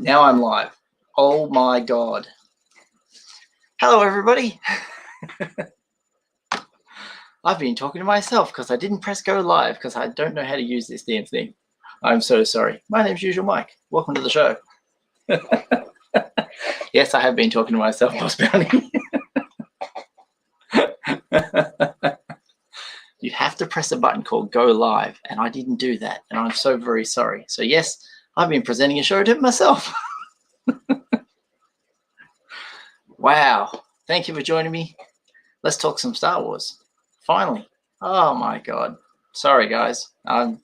Now I'm live. Oh my God. Hello, everybody. I've been talking to myself because I didn't press go live because I don't know how to use this damn thing. I'm so sorry. My name's Usualmike. Welcome to the show. Yes, I have been talking to myself, Boss Bounty. You have to press a button called go live, and I didn't do that, and I'm so very sorry. So yes, I've been presenting a show to myself. Wow. Thank you for joining me. Let's talk some Star Wars. Finally. Oh my God. Sorry, guys. I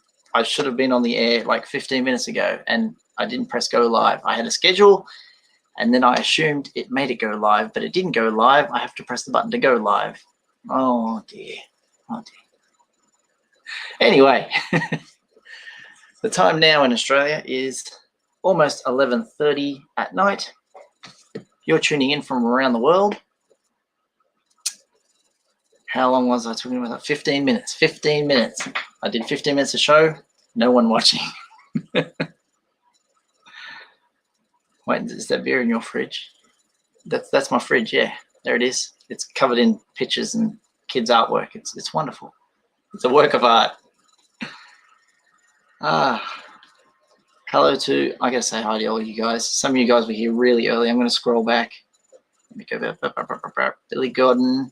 should have been on the air like 15 minutes ago, and I didn't press go live. I had a schedule, and then I assumed it made it go live, but it didn't go live. I have to press the button to go live. Oh dear. Oh dear. Anyway, the time now in Australia is almost 11:30 at night. You're tuning in from around the world. How long was I talking about? 15 minutes. 15 minutes. I did 15 minutes of show. No one watching. Wait, is that beer in your fridge? That's my fridge. Yeah, there it is. It's covered in pictures and kids' artwork. It's wonderful. It's a work of art. Hello to, I gotta say hi to all you guys. Some of you guys were here really early. I'm going to scroll back. Let me go back. Billy Godden,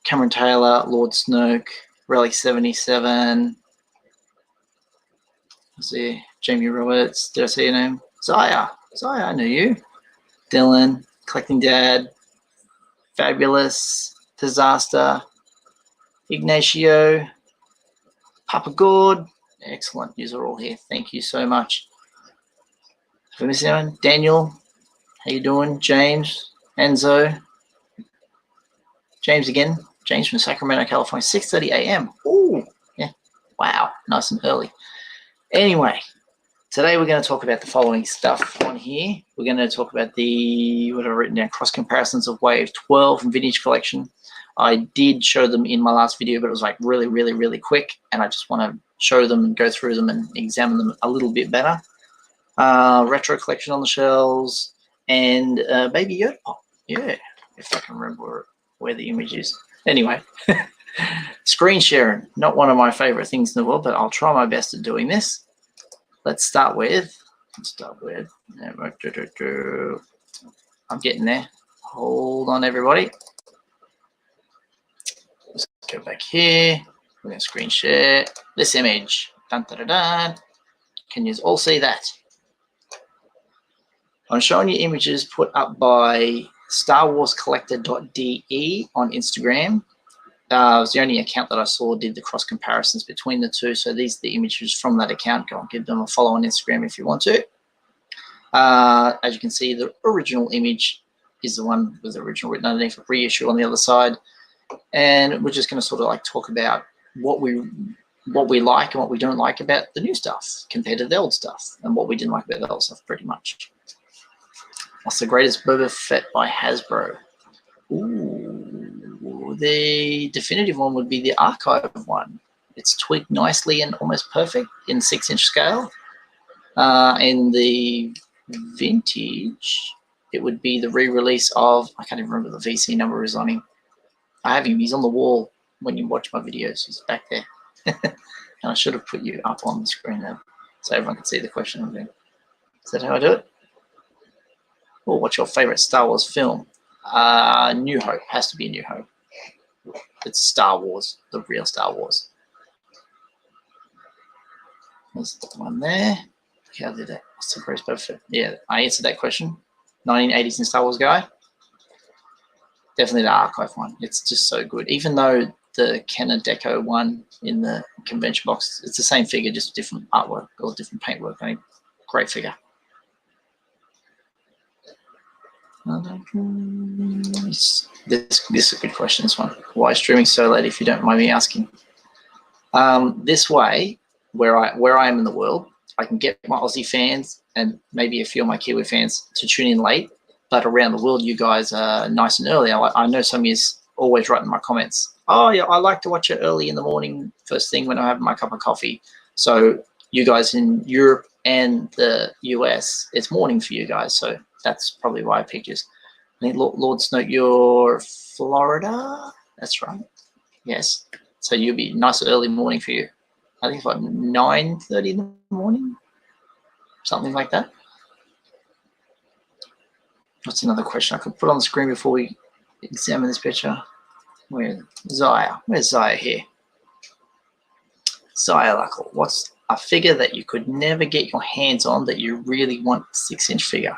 Cameron Taylor, Lord Snoke, Relic 77. Let's see, Jamie Roberts. Did I say your name? Zaya, I know you. Dylan, Collecting Dad, Fabulous, Disaster, Ignacio, Papa Gord. Excellent. You're all here. Thank you so much. Have we missed anyone? Daniel, how you doing? James, Enzo. James again. James from Sacramento, California. 6:30 a.m. Oh, yeah. Wow. Nice and early. Anyway, today we're going to talk about the following stuff on here. We're going to talk about the, what I've written down, cross comparisons of Wave 12 and Vintage Collection. I did show them in my last video, but it was like really quick, and I just want to show them and go through them and examine them a little bit better. Retro collection on the shelves, and Baby Yoda Pop. Yeah, if I can remember where the image is. Anyway, screen sharing, not one of my favorite things in the world, but I'll try my best at doing this. Let's start with, I'm getting there. Hold on, everybody. Let's go back here. We're going to screen share this image. Dun, dun, dun, dun. Can you all see that? I'm showing you images put up by StarWarsCollector.de on Instagram. It was the only account that I saw did the cross comparisons between the two. So these are the images from that account. Go and give them a follow on Instagram if you want to. As you can see, the original image is the one with the original written underneath, a reissue on the other side. And we're just going to sort of like talk about what we like and what we don't like about the new stuff compared to the old stuff, and what we didn't like about the old stuff, pretty much. What's the greatest Boba Fett by Hasbro? Ooh, the definitive one would be the archive one. It's tweaked nicely and almost perfect in 6-inch scale. In the vintage, it would be the re-release of, I can't even remember the VC number is on him. I have him. He's on the wall when you watch my videos. He's back there. And I should have put you up on the screen there so everyone can see the question I'm doing. Is that how I do it? Oh, what's your favorite Star Wars film? New Hope. Has to be New Hope. It's Star Wars, the real Star Wars. There's the one there. How did that? What's the greatest Boba Fett? Yeah, I answered that question. 1980s in Star Wars guy. Definitely the archive one. It's just so good. Even though the Kenner Deco one in the convention box, it's the same figure, just different artwork or different paintwork. I mean, great figure. This is a good question, this one. Why streaming so late, if you don't mind me asking? This way, where I am in the world, I can get my Aussie fans and maybe a few of my Kiwi fans to tune in late. But around the world, you guys are nice and early. I know some of you always write in my comments, oh, yeah, I like to watch it early in the morning, first thing when I have my cup of coffee. So you guys in Europe and the US, it's morning for you guys, so that's probably why I picked yours. I think Lord Snoke, you're Florida. That's right. Yes. So you'll be nice early morning for you. I think it's like 9:30 in the morning, something like that. What's another question I could put on the screen before we examine this picture? Where's Zaya? Where's Zaya here? Zaya Luckle. What's a figure that you could never get your hands on that you really want 6-inch figure?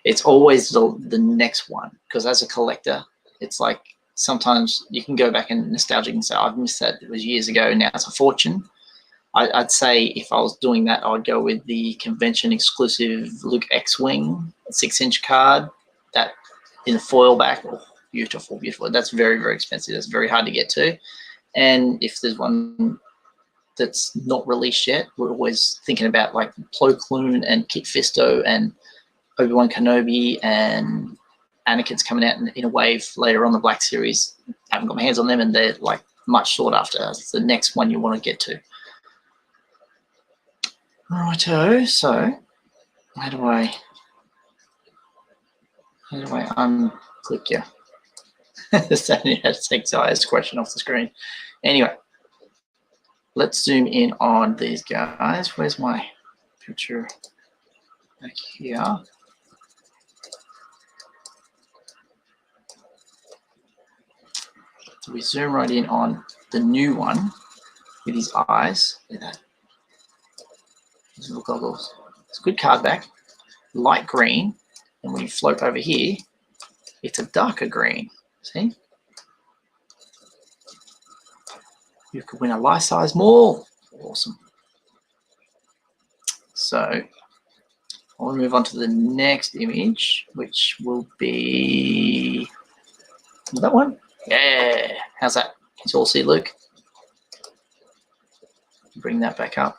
It's always the next one, because as a collector, it's like sometimes you can go back and nostalgic and say, I've missed that. It was years ago. Now it's a fortune. I'd say if I was doing that, I'd go with the convention exclusive Luke X-Wing 6-inch card, that in the foil back. Oh, beautiful, beautiful. That's very, very expensive. That's very hard to get to. And if there's one that's not released yet, we're always thinking about like Plo Koon and Kit Fisto and Obi-Wan Kenobi, and Anakin's coming out in a wave later on the Black Series. I haven't got my hands on them, and they're like much sought after. It's the next one you want to get to. Righto, so how do I unclick you? Standing had to take Zaya's question off the screen. Anyway, let's zoom in on these guys. Where's my picture? Back here. So we zoom right in on the new one with his eyes. Look at that. His little goggles. It's a good card back. Light green. And when you float over here, it's a darker green. See? You could win a life-size mall. Awesome. So I'll move on to the next image, which will be that one. Yeah. How's that? Can you all see Luke? Bring that back up.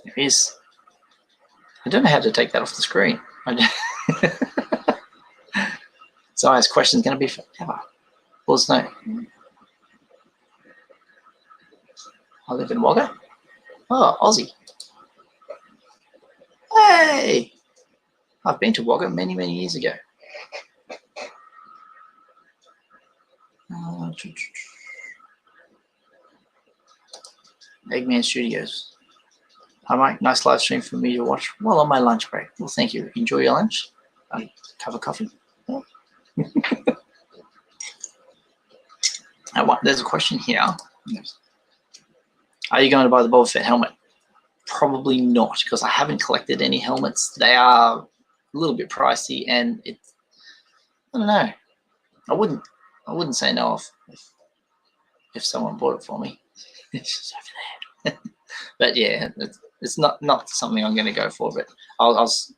There he is. I don't know how to take that off the screen. Zaya's question is going to be forever. Well, no. I live in Wagga. Oh, Aussie. Hey! I've been to Wagga many, many years ago. Eggman Studios. Hi, Mike. Nice live stream for me to watch while on my lunch break. Well, thank you. Enjoy your lunch. Cup of coffee. Oh. There's a question here. Are you going to buy the Boba Fett helmet? Probably not, because I haven't collected any helmets. They are a little bit pricey, and I don't know. I wouldn't say no if someone bought it for me. It's just over there. But yeah, it's not something I'm going to go for. But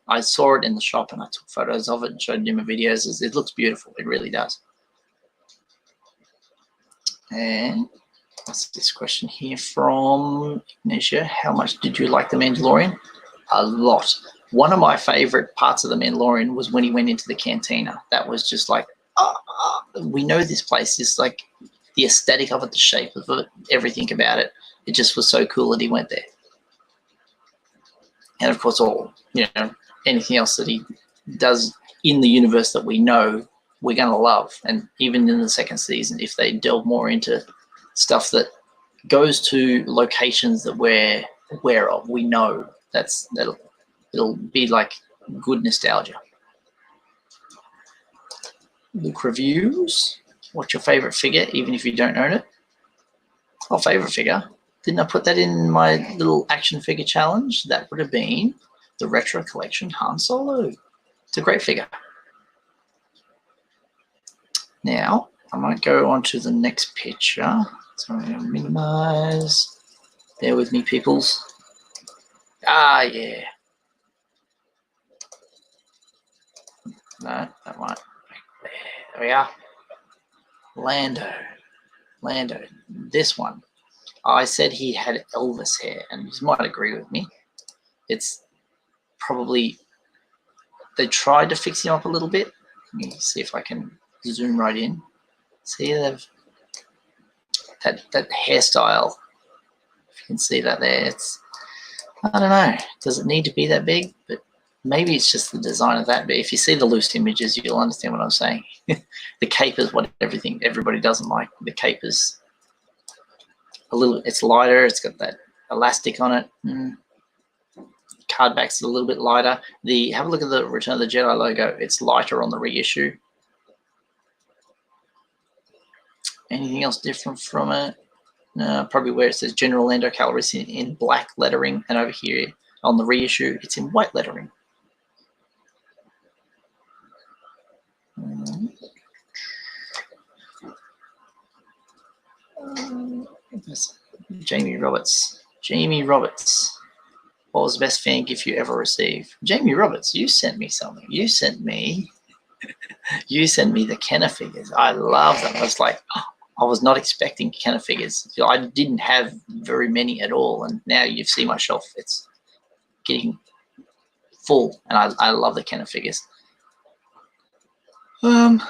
I saw it in the shop and I took photos of it and showed him the videos. It looks beautiful. It really does. And what's this question here from Ignacio? How much did you like The Mandalorian? A lot. One of my favorite parts of The Mandalorian was when he went into the cantina. That was just like, we know this place. It's like the aesthetic of it, the shape of it, everything about it. It just was so cool that he went there. And of course, anything else that he does in the universe that we know, we're going to love. And even in the second season, if they delve more into stuff that goes to locations that we're aware of, we know it'll be like good nostalgia. Luke reviews. What's your favorite figure, even if you don't own it? Oh, favorite figure. Didn't I put that in my little action figure challenge? That would have been the Retro Collection Han Solo. It's a great figure. Now, I might go on to the next picture. So I'm going to minimize. Bear with me, peoples. Ah, yeah. No, that one. There we are. Lando. This one. I said he had Elvis hair, and you might agree with me. It's probably, they tried to fix him up a little bit. Let me see if I can zoom right in. See, that hairstyle. If you can see that there, it's, I don't know. Does it need to be that big? But maybe it's just the design of that. But if you see the loose images, you'll understand what I'm saying. The cape is what everybody doesn't like. The cape is a little, it's lighter. It's got that elastic on it. Card back's a little bit lighter. Have a look at the Return of the Jedi logo. It's lighter on the reissue. Anything else different from it? Probably where it says General Lando Calrissian in black lettering, and over here on the reissue, it's in white lettering. Jamie Roberts. Jamie Roberts. What was the best fan gift you ever received? Jamie Roberts, you sent me something. You sent me the Kenner figures. I love them. I was like, oh, I was not expecting Kenner figures. I didn't have very many at all, and now you've seen my shelf. It's getting full, and I love the Kenner figures. Because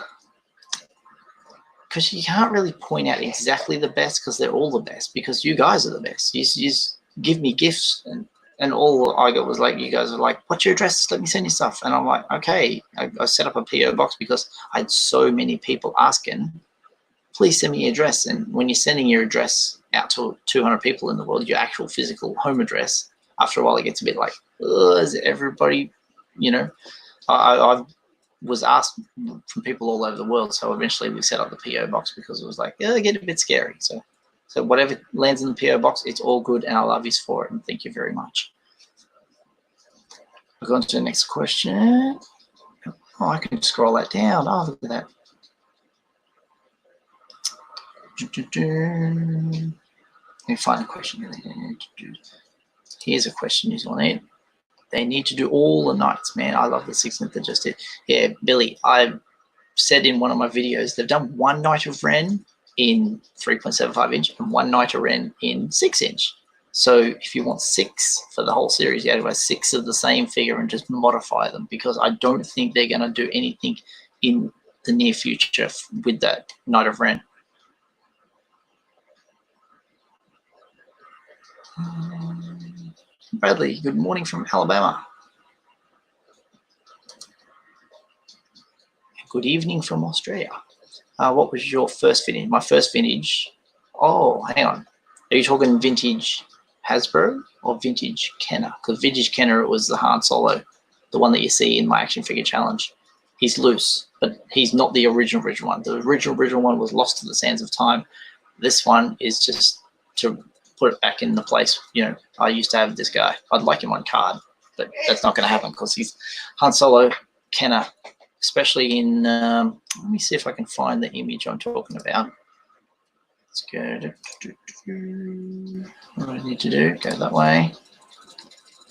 you can't really point out exactly the best, because they're all the best, because you guys are the best. You give me gifts, and all I got was like, you guys are like, what's your address? Let me send you stuff. And I'm like, okay. I set up a PO box because I had so many people asking, please send me your address. And when you're sending your address out to 200 people in the world, your actual physical home address, after a while it gets a bit like, is everybody, you know? I was asked from people all over the world, so eventually we set up the PO box because it was like, yeah, it get a bit scary. So whatever lands in the PO box, it's all good, and I love you for it, and thank you very much. We'll go on to the next question. Oh, I can scroll that down. Oh, look at that. Let me find a question. Here's a question you want to. They need to do all the nights, man. I love the 6th they just did. Yeah, Billy, I said in one of my videos, they've done one night of Ren in 3.75 inch and one night of Ren in 6 inch. So if you want 6 for the whole series, you have to buy 6 of the same figure and just modify them, because I don't think they're going to do anything in the near future with that Night of Ren. Bradley, good morning from Alabama. Good evening from Australia. What was your first vintage? My first vintage. Oh, hang on. Are you talking vintage Hasbro or vintage Kenner? Because vintage Kenner, it was the Han Solo, the one that you see in my action figure challenge. He's loose, but he's not the original one. The original one was lost to the sands of time. This one is just to put it back in the place. You know, I used to have this guy. I'd like him on card, but that's not going to happen because he's Han Solo Kenner, especially in, let me see if I can find the image I'm talking about. Let's go. What do I need to do? Go that way.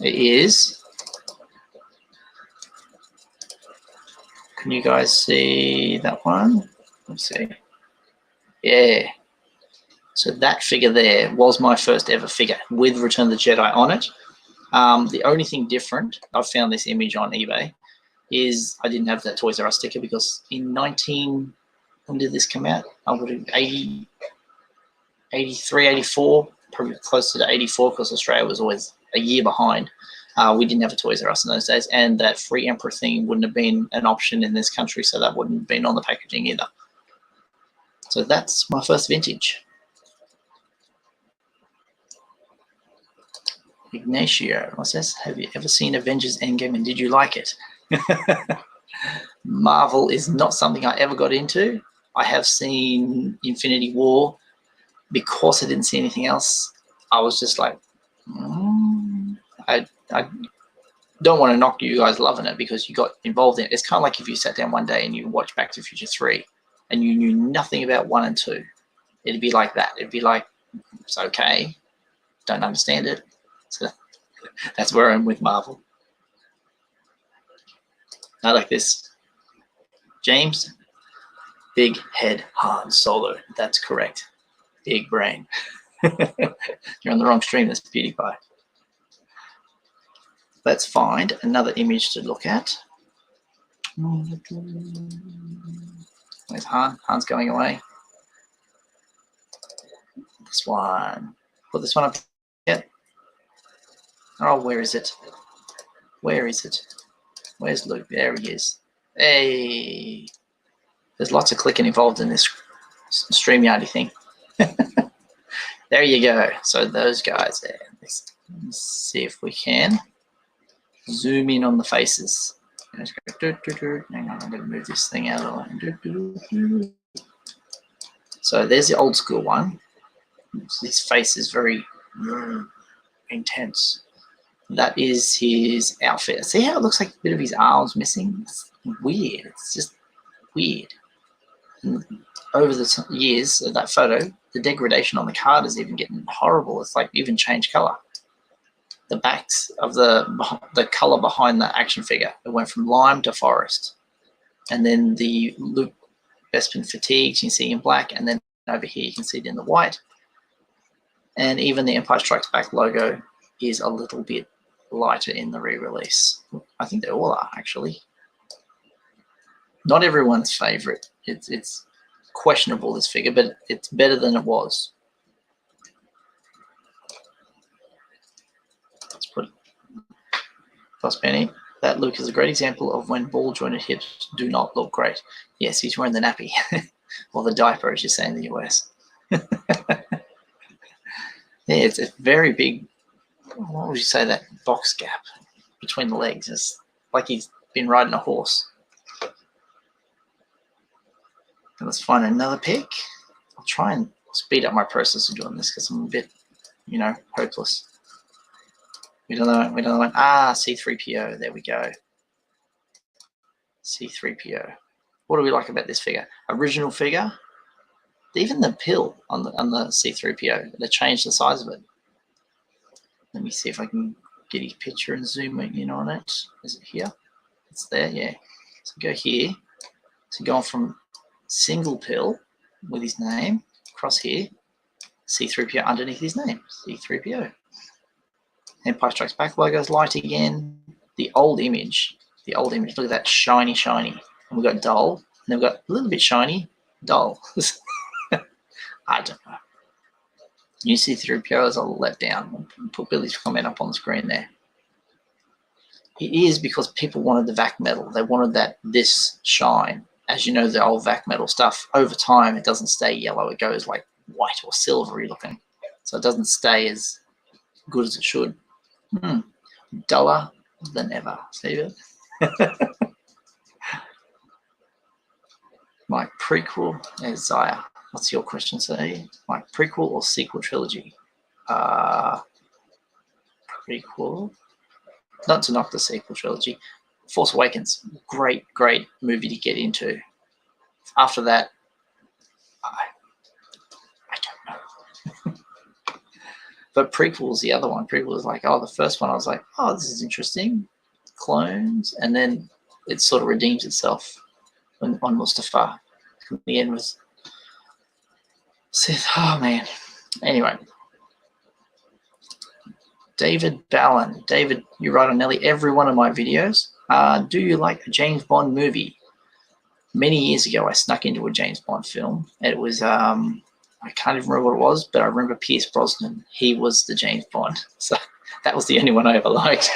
It is. Can you guys see that one? Let's see. Yeah. So that figure there was my first ever figure with Return of the Jedi on it. The only thing different, I've found this image on eBay, is I didn't have that Toys R Us sticker because in when did this come out? I would have 80, 83, 84, probably closer to 84 because Australia was always a year behind. We didn't have a Toys R Us in those days, and that free Emperor thing wouldn't have been an option in this country, so that wouldn't have been on the packaging either. So that's my first vintage. Ignacio, what's this? Have you ever seen Avengers Endgame and did you like it? Marvel is not something I ever got into. I have seen Infinity War. Because I didn't see anything else, I was just like, I don't want to knock you guys loving it because you got involved in it. It's kind of like if you sat down one day and you watched Back to the Future 3 and you knew nothing about 1 and 2. It'd be like that. It'd be like, it's okay. Don't understand it. So that's where I'm with Marvel. I like this. James, big head Han Solo. That's correct. Big brain. You're on the wrong stream, that's PewDiePie. Let's find another image to look at. Where's Han? Han's going away. this one. Put this one up yet. Oh, where is it? Where is it? Where's Luke? There he is. Hey. There's lots of clicking involved in this StreamYardy thing. There you go. So those guys there. Let's see if we can zoom in on the faces. Let's go. Hang on, I'm going to move this thing out of the way. So there's the old school one. So his face is very intense. That is his outfit. See how it looks like a bit of his arms missing? It's weird. It's just weird. And over the years of that photo, the degradation on the card is even getting horrible. It's like even changed color. The backs of the color behind the action figure, it went from lime to forest. And then the Luke Bespin fatigues you can see in black, and then over here you can see it in the white. And even the Empire Strikes Back logo is a little bit lighter in the re-release. I think they all are, actually. Not everyone's favorite. It's questionable, this figure, but it's better than it was. Let's put it. Plus Penny. That Luke is a great example of when ball jointed hips do not look great. Yes, he's wearing the nappy. Or the diaper, as you say in the US. Yeah, it's a very big, what would you say, that box gap between the legs. It's like he's been riding a horse. And let's find another pick. I'll try and speed up my process of doing this because I'm a bit, hopeless. We don't know. Ah, C-3PO. There we go. C-3PO. What do we like about this figure? Original figure. Even the pill on the C-3PO, they changed the size of it. Let me see if I can get his picture and zoom in on it. Is it here? It's there, yeah. So go here. So going from single pill with his name across here, C-3PO underneath his name, C-3PO. Empire Strikes Back logo's light again. The old image, look at that shiny. And we've got dull, and then we've got a little bit shiny, dull. I don't know. New C-3PO is a letdown. I'll put Billy's comment up on the screen there. It is because people wanted the VAC metal. They wanted this shine. As you know, the old VAC metal stuff, over time, it doesn't stay yellow. It goes like white or silvery looking. So it doesn't stay as good as it should. Duller than ever. See that? My prequel is Zaya. What's your question, sir? My prequel or sequel trilogy? Prequel. Not to knock the sequel trilogy. Force Awakens, great movie to get into. After that, I don't know. But prequel is the other one. Prequel is like, the first one I was like, this is interesting. Clones, and then it sort of redeems itself on Mustafa. The end was Sith. Oh man. Anyway. David Ballin. David, you write on nearly every one of my videos. Do you like a James Bond movie? Many years ago, I snuck into a James Bond film. It was, I can't even remember what it was, but I remember Pierce Brosnan. He was the James Bond. So that was the only one I ever liked.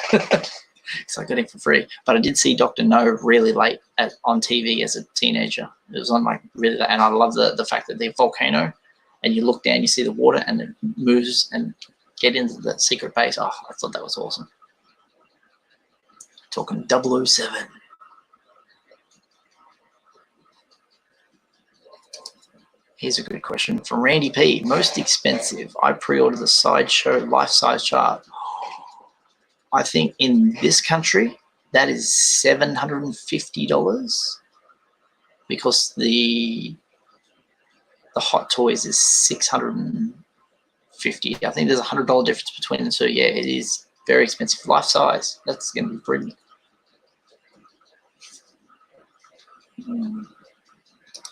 So I got him for free. But I did see Dr. No really late on TV as a teenager. It was on really late, and I love the fact that they're volcano, and you look down, you see the water, and it moves and get into the secret base. I thought that was awesome. Talking 007. Here's a good question from Randy P. Most expensive. I pre-ordered the Sideshow life-size chart. I think in this country, that is $750 because the Hot Toys is $650. I think there's a $100 difference between the two. Yeah, it is very expensive. Life size. That's going to be pretty.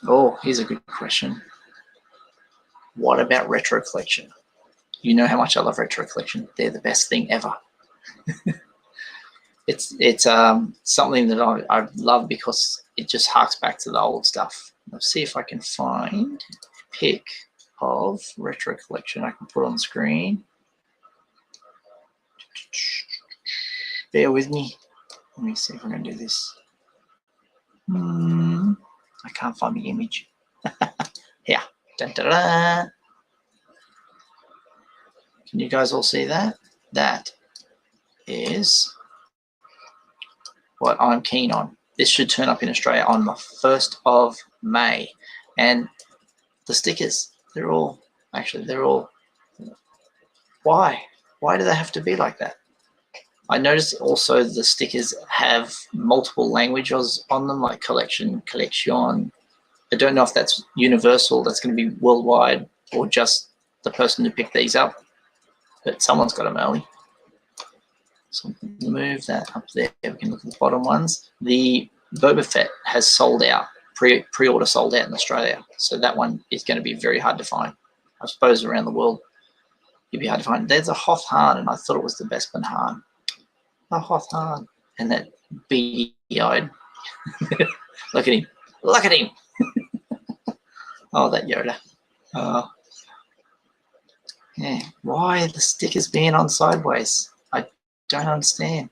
Oh, here's a good question. What about retro collection? You know how much I love retro collection. They're the best thing ever. It's something that I love because it just harks back to the old stuff. Let's see if I can find pick of retro collection I can put on the screen. Bear with me. Let me see if I can do this. I can't find the image. Here. Dun, dun, dun. Can you guys all see that? That is what I'm keen on. This should turn up in Australia on the 1st of May. And the stickers, they're all, why? Why do they have to be like that? I noticed also the stickers have multiple languages on them, like collection. I don't know if that's universal, that's going to be worldwide, or just the person who picked these up, but someone's got them early. So move that up there. We can look at the bottom ones. The Boba Fett has sold out, pre-order sold out in Australia. So that one is going to be very hard to find. I suppose around the world, it'd be hard to find. There's a Hoth Han, and I thought it was the Bespin Han. A Hoth Han. And that beady-eyed. Look at him. Look at him. Oh, that Yoda. Yeah. Why are the stickers being on sideways? I don't understand.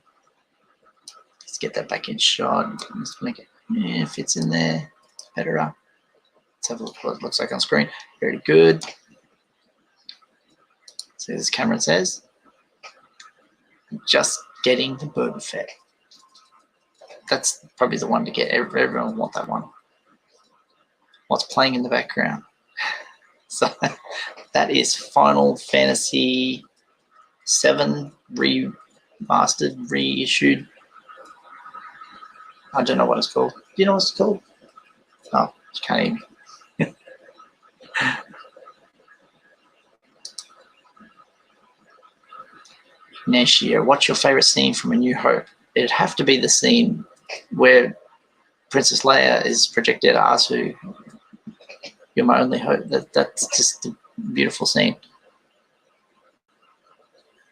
Let's get that back in shot. Let's make it fits in there. Better up. Let's have a look what it looks like on screen. Very good. So as Cameron says, just getting the Boba Fett. That's probably the one to get. Everyone will want that one. What's playing in the background? So that is Final Fantasy VII remastered, reissued. I don't know what it's called. Do you know what it's called? Oh, you can't even. Ignacio, what's your favorite scene from A New Hope? It'd have to be the scene where Princess Leia is projected as who you're my only hope. That's just a beautiful scene.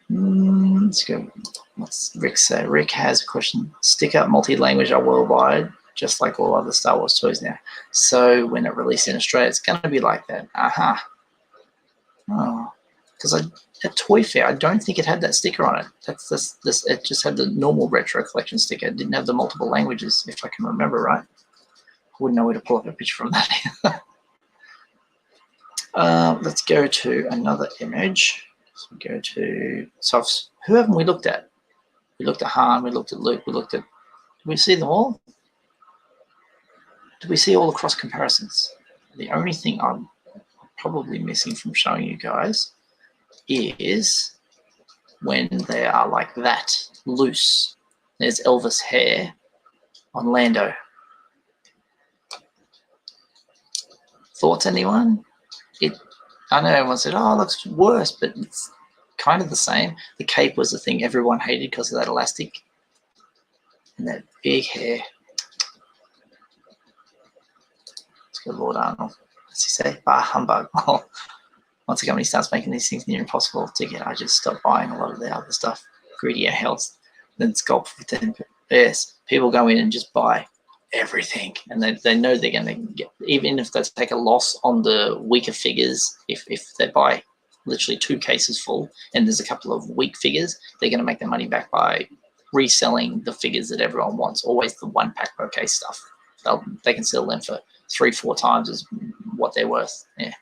Let's go. What's Rick say? Rick has a question. Stick up multi-language are worldwide, just like all other Star Wars toys now. So when it released in Australia, it's going to be like that. Oh, because at Toy Fair, I don't think it had that sticker on it. That's this. It just had the normal retro collection sticker. It didn't have the multiple languages, if I can remember right. I wouldn't know where to pull up a picture from that. Let's go to another image. So we go to who haven't we looked at? We looked at Han, we looked at Luke, did we see them all? Did we see all the cross comparisons? The only thing I'm probably missing from showing you guys is when they are like that, loose. There's Elvis hair on Lando. Thoughts, anyone? I know everyone said, oh, it looks worse, but it's kind of the same. The cape was the thing everyone hated because of that elastic and that big hair. Let's go Lord Arnold. What's he say? Bah, humbug. Oh, once a company starts making these things near impossible to get, I just stop buying a lot of the other stuff. Greedier health than sculpt for 10. Yes, people go in and just buy everything, and they know they're going to get, even if they take a loss on the weaker figures, if they buy literally 2 cases full and there's a couple of weak figures, they're going to make their money back by reselling the figures that everyone wants, always the 1 pack per case stuff. They can sell them for 3-4 times as what they're worth. Yeah.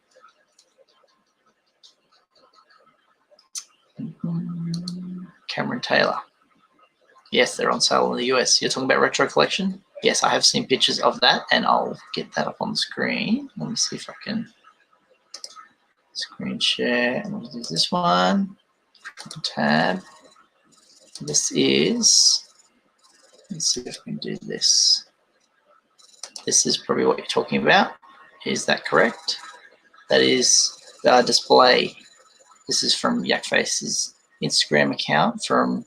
Cameron Taylor. Yes, they're on sale in the US. You're talking about retro collection? Yes, I have seen pictures of that, and I'll get that up on the screen. Let me see if I can screen share. And we'll do this one. Tab. This is, let's see if we can do this. This is probably what you're talking about. Is that correct? That is the display. This is from Yakface's Instagram account from,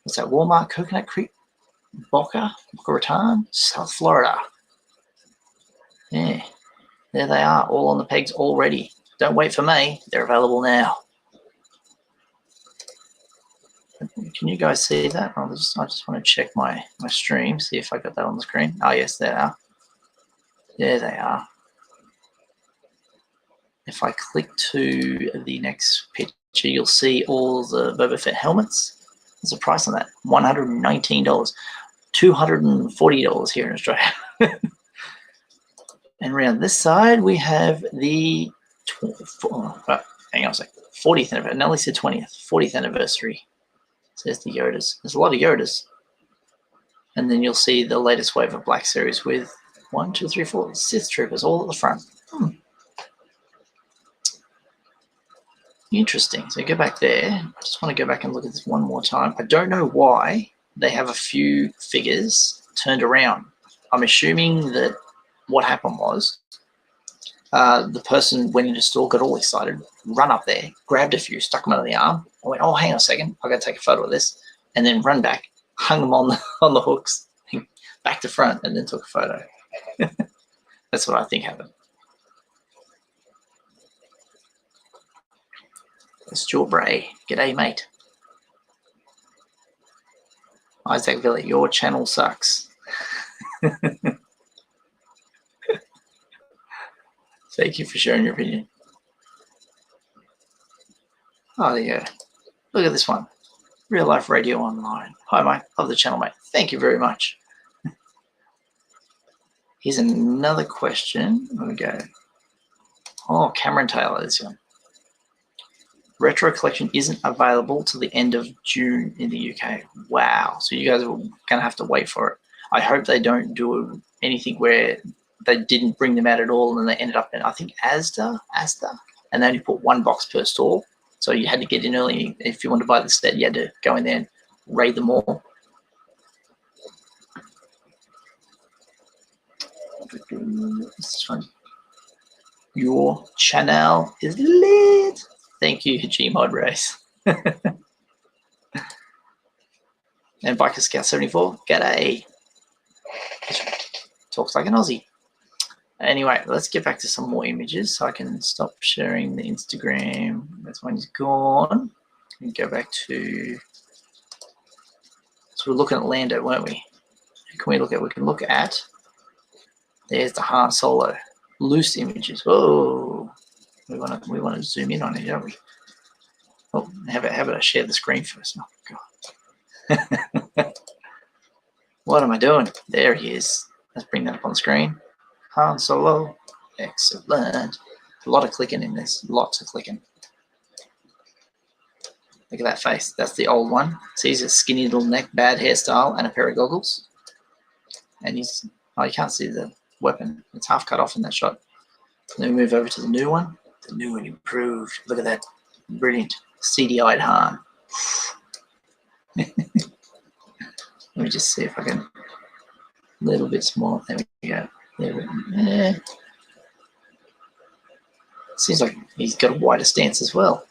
what's that, Walmart, Coconut Creek, Boca Raton, South Florida. Yeah, there they are, all on the pegs already. Don't wait for May, they're available now. Can you guys see that? I just want to check my stream, see if I got that on the screen. Oh yes, there they are. There they are. if I click to the next picture, you'll see all the Boba Fett helmets. There's a price on that, $119, $240 here in Australia. And around this side, we have the, hang on a sec, 40th anniversary. Nelly said 20th, 40th anniversary. Says the Yodas. There's a lot of Yodas. And then you'll see the latest wave of Black Series with 1, 2, 3, 4 Sith Troopers all at the front. Interesting. So go back there. I just want to go back and look at this one more time. I don't know why they have a few figures turned around. I'm assuming that what happened was the person went into store, got all excited, run up there, grabbed a few, stuck them under the arm, and went, oh, hang on a second, I've got to take a photo of this, and then run back, hung them on the hooks, back to front, and then took a photo. That's what I think happened. It's Stuart Bray. G'day, mate. Isaac Villa, your channel sucks. Thank you for sharing your opinion. Oh, there you go. Look at this one. Real Life Radio Online. Hi, Mike. Love the channel, mate. Thank you very much. Here's another question. There we go. Oh, Cameron Taylor. This one. Retro collection isn't available till the end of June in the UK. Wow. So you guys are going to have to wait for it. I hope they don't do anything where they didn't bring them out at all and then they ended up in, I think, Asda, and they only put one box per store. So you had to get in early. If you wanted to buy the set, you had to go in there and raid them all. This one. Your channel is lit. Thank you, Gmod Race. And Biker Scout 74, g'day. Talks like an Aussie. Anyway, let's get back to some more images so I can stop sharing the Instagram. That one's gone. And go back to. So we're looking at Lando, weren't we? Who can we look at? We can look at. There's the Han Solo. Loose images. Whoa. We want to zoom in on it, don't we? Oh, how about I share the screen first? Oh, God. What am I doing? There he is. Let's bring that up on the screen. Han Solo. Excellent. A lot of clicking in this. Lots of clicking. Look at that face. That's the old one. See, he's a skinny little neck, bad hairstyle, and a pair of goggles. And he's, oh, you can't see the weapon. It's half cut off in that shot. Then we move over to the new one. The new one improved. Look at that. Brilliant. CDI'd Han. Let me just see if I can. A little bit small. There we go. There we go. Seems like he's got a wider stance as well.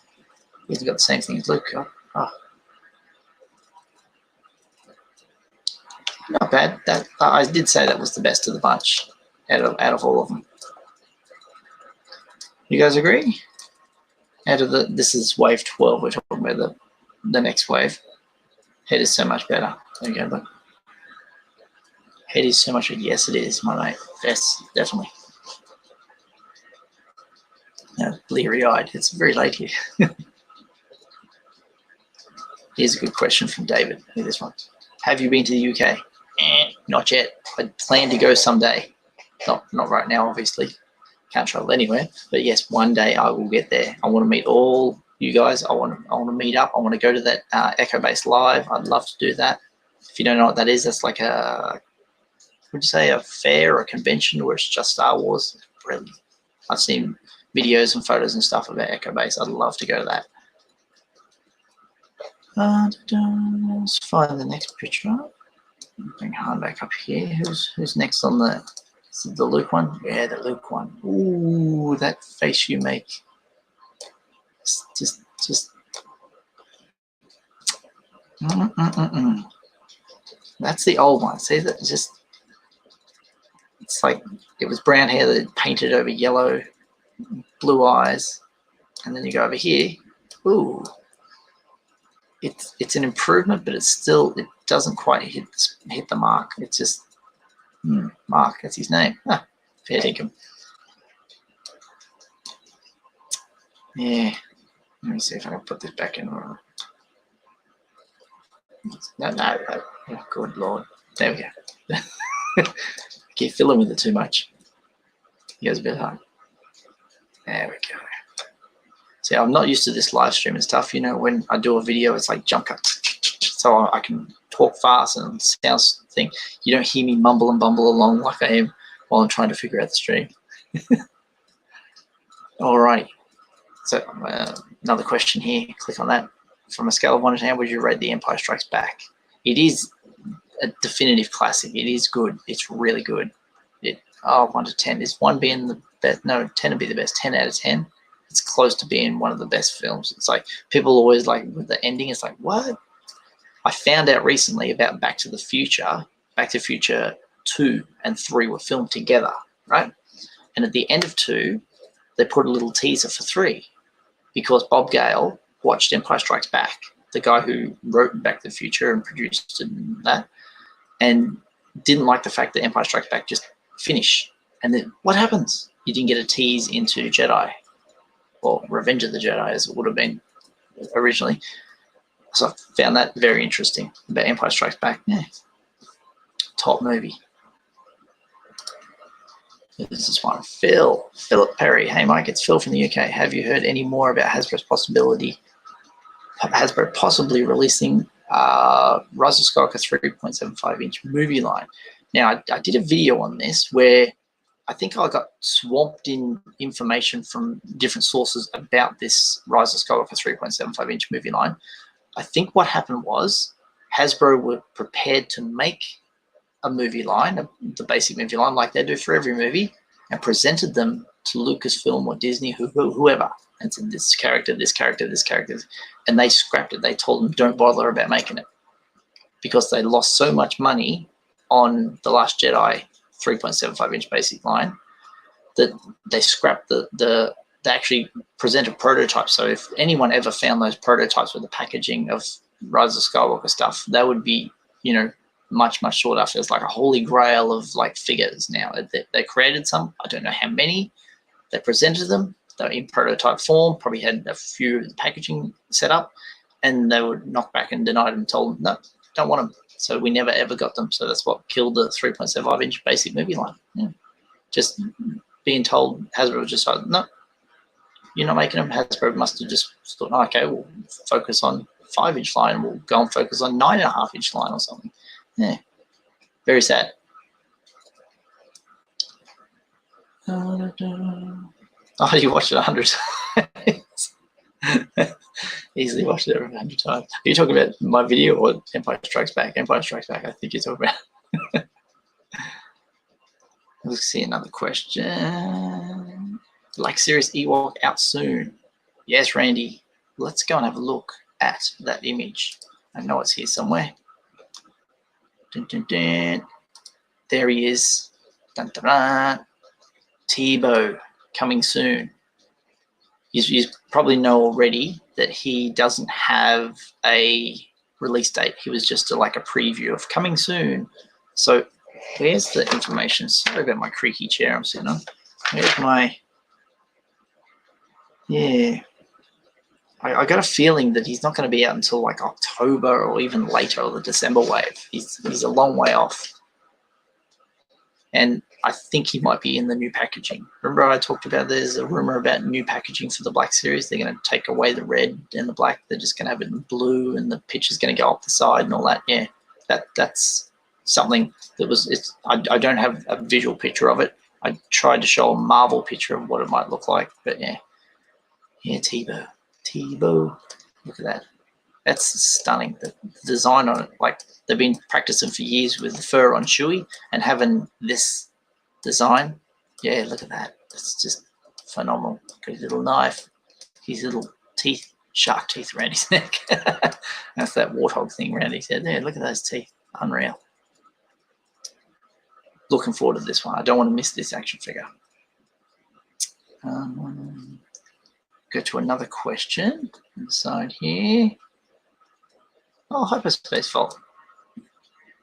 He's got the same thing as Luke. Oh. Not bad. That I did say that was the best of the bunch out of all of them. You guys agree? Out of this is wave 12. We're talking about the next wave. Head is so much better. There you go. Look. Head is so much. Yes, it is, my mate. Yes, definitely. Now, bleary-eyed. It's very late here. Here's a good question from David. Look at this one. Have you been to the UK? Not yet. I plan to go someday. Not right now, obviously. Can't travel anywhere. But yes, one day I will get there. I want to meet all you guys. I want to meet up. I want to go to that Echo Base Live. I'd love to do that. If you don't know what that is, that's like a, would you say, a fair or a convention where it's just Star Wars. It's brilliant. I've seen videos and photos and stuff about Echo Base. I'd love to go to that. Let's find the next picture. Bring Han back up here. Who's next on the? Is it the Luke one? Yeah, the Luke one. Ooh, that face you make. Just. That's the old one. See that? It's like it was brown hair that painted over yellow, blue eyes, and then you go over here. Ooh. It's an improvement, but it doesn't quite hit the mark. It's just Mark. That's his name. Fair dinkum. Yeah. Let me see if I can put this back in. No. Oh, good Lord. There we go. Keep filling with it too much. It goes a bit hard. There we go. See, I'm not used to this live stream and stuff. You know, when I do a video, it's like jump cut. So I can talk fast and sounds thing. You don't hear me mumble and bumble along like I am while I'm trying to figure out the stream. Alrighty. So another question here. Click on that. From a scale of 1 to 10, would you rate The Empire Strikes Back? It is a definitive classic. It is good. It's really good. 1 to 10. Is 1 being the best? No, 10 would be the best. 10 out of 10. It's close to being one of the best films. It's like people always like with the ending. It's like, what? I found out recently about Back to the Future. Back to the Future 2 and 3 were filmed together, right? And at the end of 2, they put a little teaser for 3 because Bob Gale watched Empire Strikes Back, the guy who wrote Back to the Future and produced that, and didn't like the fact that Empire Strikes Back just finished. And then what happens? You didn't get a tease into Jedi, or Revenge of the Jedi as it would have been originally. So I found that very interesting about Empire Strikes Back. Yeah. Top movie. This is one. Philip Perry. Hey Mike, it's Phil from the UK. Have you heard any more about Hasbro possibly releasing Rise of Skywalker 3.75-inch movie line? Now, I did a video on this where I think I got swamped in information from different sources about this Rise of Skywalker 3.75-inch movie line. I think what happened was Hasbro were prepared to make a movie line, the basic movie line, like they do for every movie, and presented them to Lucasfilm or Disney, whoever, and said this character, and they scrapped it. They told them don't bother about making it because they lost so much money on The Last Jedi 3.75-inch basic line that they scrapped they actually presented prototypes. So if anyone ever found those prototypes with the packaging of Rise of Skywalker stuff, that would be, you know, much sought after. It's like a holy grail of like figures now. They created some, I don't know how many, they presented them, they were in prototype form, probably had a few of the packaging set up, and they were knocked back and denied and told them, no, don't want them. So we never ever got them. So that's what killed the 3.75-inch basic movie line. Yeah. Just being told, Hasbro was just like, no, you're not making them. Hasbro must have just thought, oh, okay, we'll focus on 5-inch line, we'll go and focus on 9.5-inch line or something. Yeah, very sad. Oh, you watched it 100 times. Easily watched it over 100 times. Are you talking about my video or Empire Strikes Back? Empire Strikes Back, I think you're talking about. Let's see another question. Like Series Ewok out soon? Yes, Randy. Let's go and have a look at that image. I know it's here somewhere. Dun, dun, dun. There he is. Dun, dun, dun. Tebow coming soon. You probably know already that he doesn't have a release date. He was just like a preview of coming soon. So where's the information? Sorry about my creaky chair I'm sitting on. Where's my... Yeah. I got a feeling that he's not going to be out until like October or even later, or the December wave. He's a long way off. And I think he might be in the new packaging. Remember I talked about there's a rumor about new packaging for the Black Series. They're going to take away the red and the black. They're just going to have it in blue, and the picture's going to go up the side and all that. Yeah, that's something that was... I don't have a visual picture of it. I tried to show a Marvel picture of what it might look like, but yeah. Yeah, Tebow, look at that. That's stunning. The design on it, like they've been practicing for years with the fur on Chewie and having this design. Yeah, look at that. It's just phenomenal. Got his little knife, his little teeth, shark teeth around his neck. That's that warthog thing around his head. Yeah, look at those teeth. Unreal. Looking forward to this one. I don't want to miss this action figure. Go to another question inside here. Oh, Hyperspace Fault.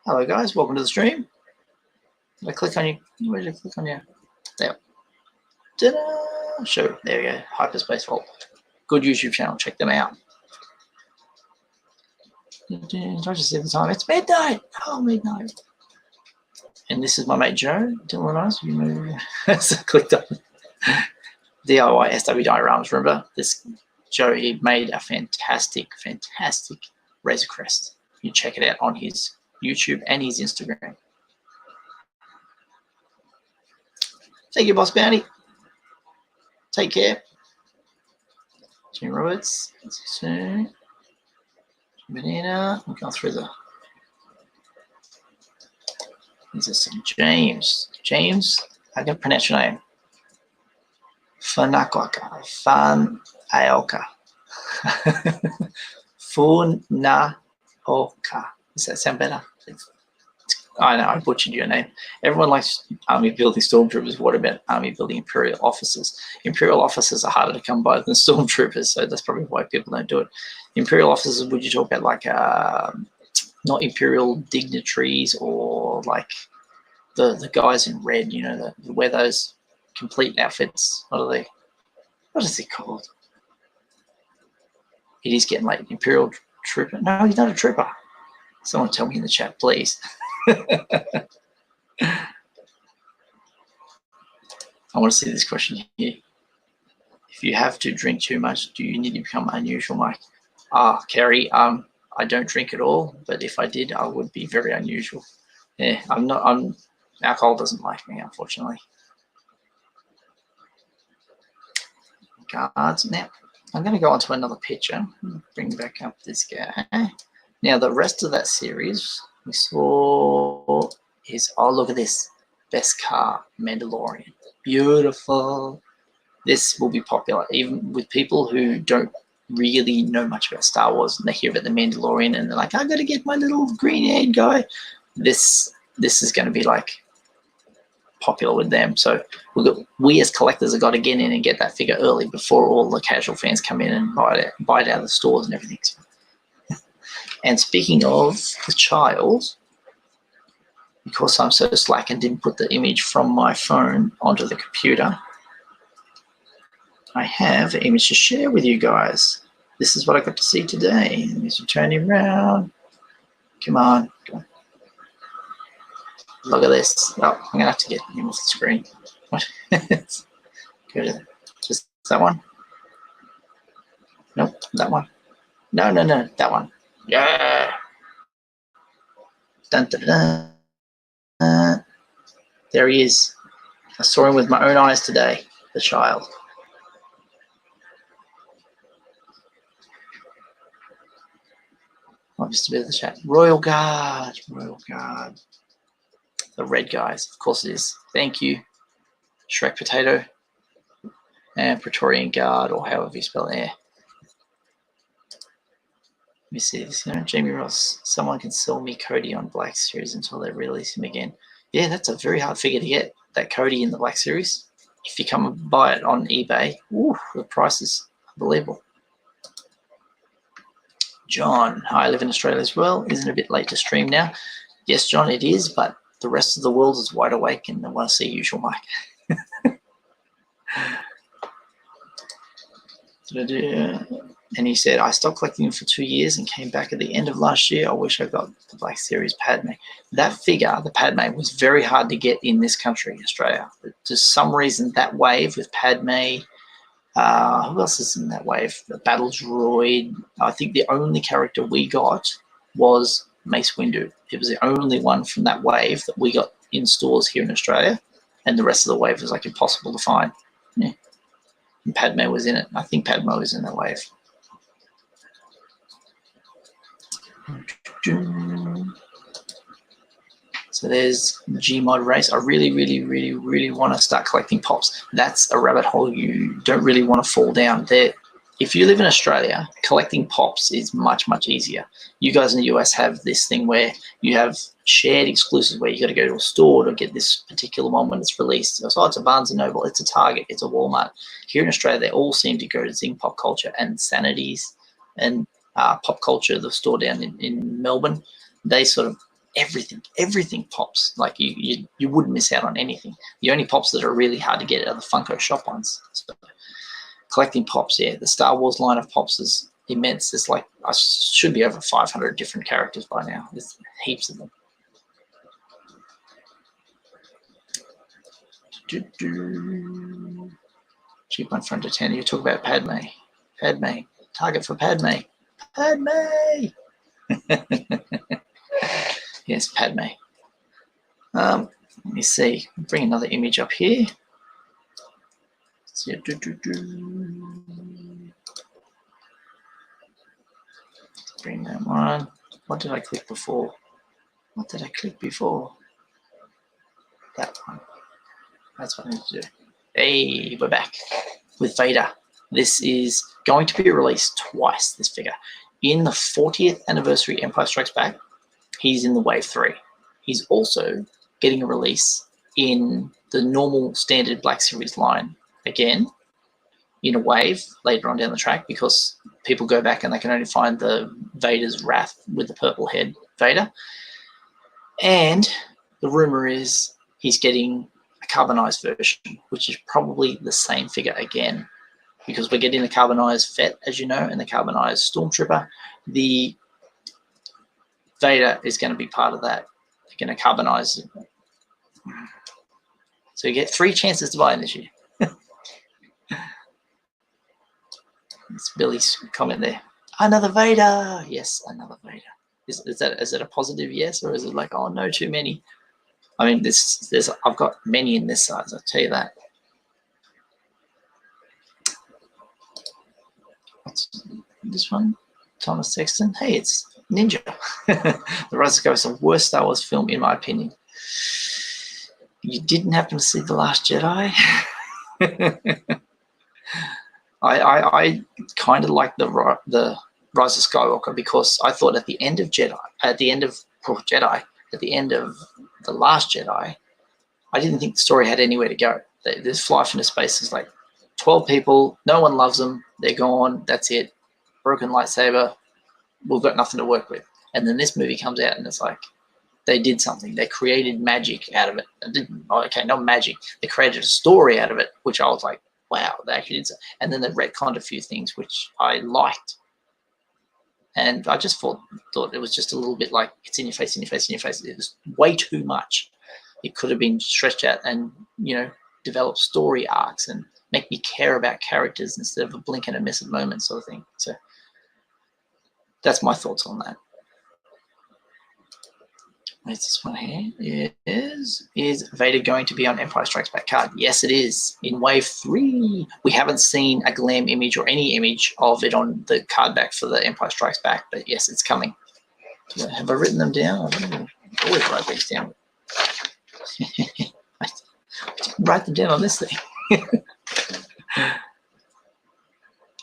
Hello guys, welcome to the stream. Did I click on you? Where did I click on you? There. Ta-da! Show. There we go. Hyperspace Fault. Good YouTube channel. Check them out. I just said the time. It's midnight. Oh, midnight. And this is my mate Joe. Didn't realize you move. So I clicked on DIY SW dioramas. Remember this? Joe, he made a fantastic Razor Crest. You check it out on his YouTube and his Instagram. Thank you, Boss Bounty. Take care. Jimmy Roberts. Soon. Banana. We've gone through the. These are some James. James, I can pronounce your name. Fanakoka. Fan Aoka. Funaoka. Does that sound better? I know, I butchered your name. Everyone likes army building stormtroopers. What about army building Imperial Officers? Imperial Officers are harder to come by than stormtroopers, so that's probably why people don't do it. Imperial Officers, would you talk about like not Imperial dignitaries or like the guys in red, you know, that wear those complete outfits? What is it called? It is getting late. Imperial Trooper. No, he's not a trooper. Someone tell me in the chat, please. I want to see this question here. If you have to drink too much, do you need to become unusual, Mike? Kary, I don't drink at all, but if I did, I would be very unusual. Yeah, alcohol doesn't like me, unfortunately. Guards. Now, I'm going to go on to another picture. Bring back up this guy. Now, the rest of that series we saw is, oh, look at this. Best car, Mandalorian. Beautiful. This will be popular, even with people who don't really know much about Star Wars, and they hear about the Mandalorian and they're like, I got to get my little green-haired guy. This is going to be like popular with them. So we as collectors have got to get in and get that figure early before all the casual fans come in and buy it out of the stores and everything. And speaking of the child, because I'm so slack and didn't put the image from my phone onto the computer, I have an image to share with you guys. This is what I got to see today. Let me just turn him around. Come on. Look at this. Oh, I'm going to have to get him off the screen. What? Go to just that one. Nope, that one. No, that one. Yeah. Dun, dun, dun, dun. There he is. I saw him with my own eyes today, the child. Oh, just a bit of the chat. Royal Guard. The red guys, of course it is. Thank you. Shrek Potato. And Praetorian Guard, or however you spell it. Let me see this. Jamie Ross. Someone can sell me Cody on Black Series until they release him again. Yeah, that's a very hard figure to get. That Cody in the Black Series. If you come and buy it on eBay, ooh, the price is unbelievable. John, hi, I live in Australia as well. Isn't it a bit late to stream now? Yes, John, it is, but the rest of the world is wide awake and they want to see Usualmike. And he said, I stopped collecting them for 2 years and came back at the end of last year. I wish I got the Black Series Padme. That figure, the Padme, was very hard to get in this country, Australia. But for some reason, that wave with Padme, who else is in that wave? The Battle Droid. I think the only character we got was Mace Windu. It was the only one from that wave that we got in stores here in Australia, and the rest of the wave was like impossible to find. Yeah. And Padme was in it. I think Padme was in that wave. So there's Gmod Race. I really want to start collecting pops. That's a rabbit hole you don't really want to fall down there. If you live in Australia, collecting pops is much easier. You guys in the US have this thing where you have shared exclusives where you got to go to a store to get this particular one when it's released. So it's a Barnes & Noble, it's a Target, it's a Walmart. Here in Australia, they all seem to go to Zing Pop Culture and Sanities and Pop Culture, the store down in Melbourne. They sort of everything pops. Like you wouldn't miss out on anything. The only pops that are really hard to get are the Funko Shop ones. So collecting pops, yeah. The Star Wars line of pops is immense. There's like, I should be over 500 different characters by now. There's heaps of them. Cheap one front to 10. You talk about Padme. Padme. Target for Padme. Padme! Yes, Padme. Let me see. Bring another image up here. Bring that one. What did I click before? What did I click before? That one. That's what I need to do. Hey, we're back with Vader. This is going to be released twice, this figure. In the 40th anniversary Empire Strikes Back, he's in the Wave 3. He's also getting a release in the normal standard Black Series line again in a wave later on down the track, because people go back and they can only find the Vader's Wrath with the purple head Vader. And the rumor is he's getting a carbonized version, which is probably the same figure again, because we're getting the carbonized Fett, as you know, and the carbonized Stormtrooper. The Vader is going to be part of that. They're going to carbonize it. So you get 3 chances to buy in this year. It's Billy's comment there. Another Vader. Yes, another Vader. Is that a positive yes, or is it like, oh no, too many? I mean, I've got many in this size, I'll tell you that. What's this one? Thomas Sexton. Hey, it's Ninja. The Rise of Skywalker, the worst Star Wars film in my opinion. You didn't happen to see The Last Jedi? I kind of like the Rise of Skywalker, because I thought at the end of The Last Jedi, I didn't think the story had anywhere to go. This fly from into space is like 12 people, no one loves them, they're gone, that's it, broken lightsaber, we've got nothing to work with. And then this movie comes out and it's like, they did something. They created magic out of it. Okay, not magic. They created a story out of it, which I was like, wow, they actually did so. And then they retconned a few things, which I liked. And I just thought it was just a little bit like, it's in your face, in your face, in your face. It was way too much. It could have been stretched out and, you know, develop story arcs and make me care about characters instead of a blink and a miss at moment sort of thing. So that's my thoughts on that. Where's this one here? Is Vader going to be on Empire Strikes Back card? Yes, it is. In Wave 3. We haven't seen a glam image or any image of it on the card back for the Empire Strikes Back, but yes, it's coming. Have I written them down? I always write these down. I didn't write them down on this thing.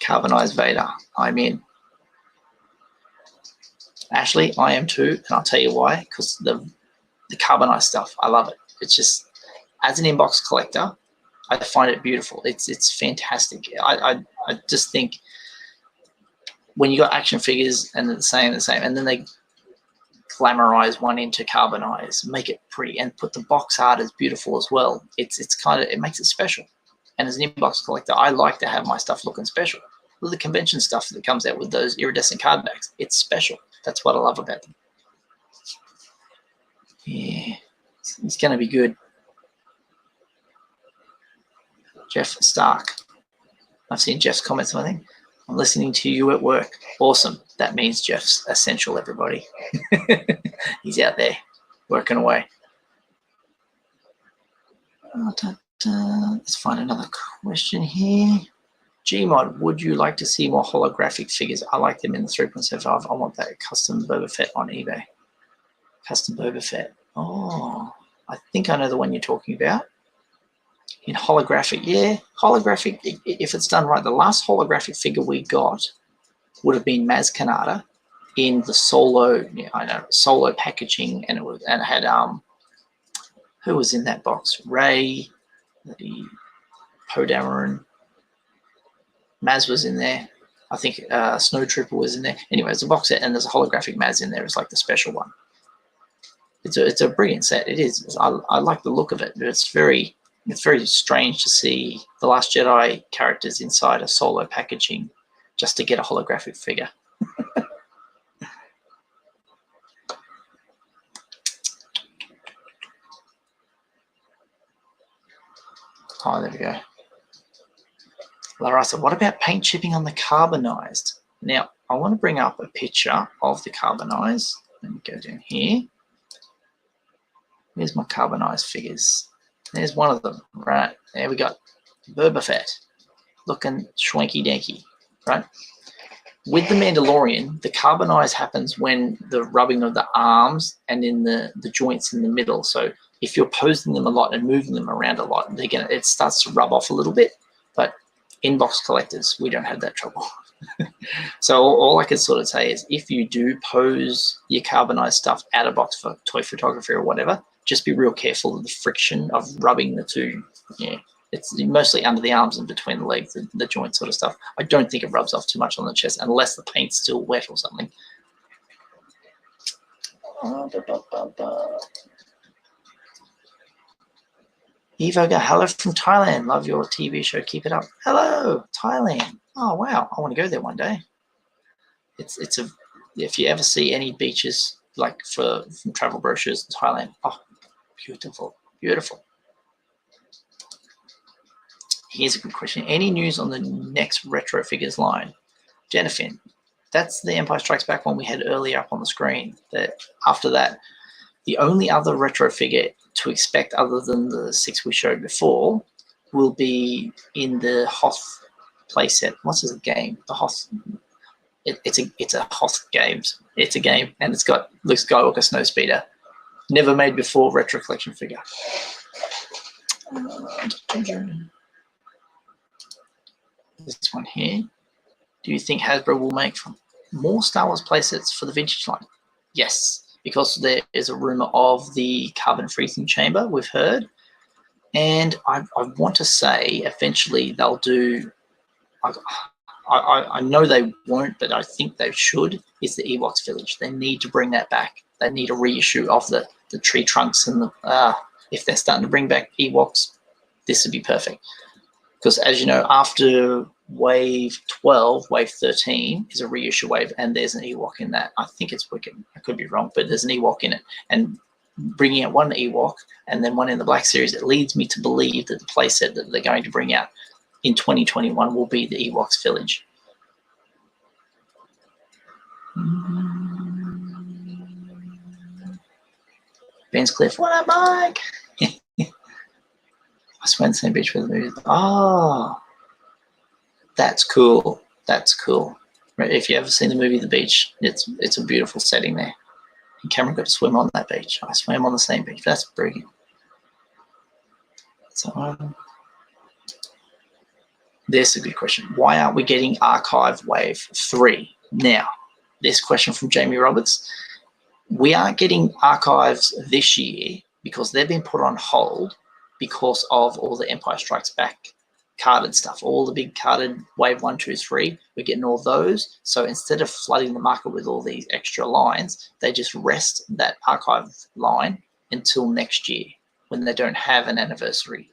Carbonized Vader. I'm in. Ashley, I am too, and I'll tell you why. Because the carbonized stuff, I love it. It's just, as an inbox collector, I find it beautiful. It's fantastic. I just think when you got action figures and they're the same, and then they glamorize one into carbonize, make it pretty, and put the box art as beautiful as well. It's kind of, it makes it special. And as an inbox collector, I like to have my stuff looking special. The convention stuff that comes out with those iridescent card backs, it's special. That's what I love about them. Yeah, it's going to be good. Jeff Stark. I've seen Jeff's comments. I think I'm listening to you at work. Awesome. That means Jeff's essential, everybody. He's out there working away. Let's find another question here. Gmod, would you like to see more holographic figures? I like them in the 3.75. I want that custom Boba Fett on eBay. Custom Boba Fett. Oh, I think I know the one you're talking about. In holographic, yeah. Holographic, if it's done right, the last holographic figure we got would have been Maz Kanata in the solo, yeah, I know, solo packaging, and it had who was in that box? Ray, the Poe Dameron. Maz was in there. I think Snowtrooper was in there. Anyway, it's a box set, and there's a holographic Maz in there. It's like the special one. It's a brilliant set. It is. I like the look of it. It's very it's very strange to see The Last Jedi characters inside a solo packaging just to get a holographic figure. Oh, there we go. Larissa, what about paint chipping on the carbonized? Now, I want to bring up a picture of the carbonized. Let me go down here. Here's my carbonized figures. There's one of them, right? There we got Boba Fett, looking schwanky danky, right? With the Mandalorian, the carbonize happens when the rubbing of the arms and in the joints in the middle. So if you're posing them a lot and moving them around a lot, it starts to rub off a little bit. But in-box collectors, we don't have that trouble. So all I can sort of say is if you do pose your carbonized stuff out of box for toy photography or whatever, just be real careful of the friction of rubbing the two. Yeah, it's mostly under the arms and between the legs, the joint sort of stuff. I don't think it rubs off too much on the chest unless the paint's still wet or something. Evoga, hello from Thailand. Love your TV show. Keep it up. Hello, Thailand. Oh wow, I want to go there one day. If you ever see any beaches like from travel brochures in Thailand, oh, beautiful, beautiful. Here's a good question. Any news on the next retro figures line? Jennifer, that's the Empire Strikes Back one we had earlier up on the screen. After that, the only other retro figure to expect other than the 6 we showed before will be in the Hoth playset. What's this game? The Hoth. It's a Hoth games. It's a game, and it's got Luke Skywalker snowspeeder. Never made before retro collection figure. This one here. Do you think Hasbro will make more Star Wars playsets for the vintage line? Yes, because there is a rumor of the carbon freezing chamber we've heard, and I want to say eventually they'll do. I know they won't, but I think they should. Is the Ewoks village? They need to bring that back. They need a reissue of the tree trunks and the. If they're starting to bring back Ewoks, this would be perfect. Because as you know, after Wave 12, Wave 13 is a reissue wave, and there's an Ewok in that. I think it's Wicked. I could be wrong, but there's an Ewok in it. And bringing out one Ewok and then one in the Black Series, it leads me to believe that the playset that they're going to bring out in 2021 will be the Ewoks Village. Ben's Cliff, what up, Mike? I swear the same beach with the movie. Oh, that's cool. That's cool. Right, if you ever seen the movie The Beach, it's a beautiful setting there. And Cameron got to swim on that beach. I swam on the same beach. That's brilliant. So there's a good question. Why aren't we getting Archive Wave 3? Now, this question from Jamie Roberts. We aren't getting archives this year because they've been put on hold because of all the Empire Strikes Back carded stuff, all the big carded Wave 1, 2, 3. We're getting all those. So instead of flooding the market with all these extra lines, they just rest that archive line until next year when they don't have an anniversary.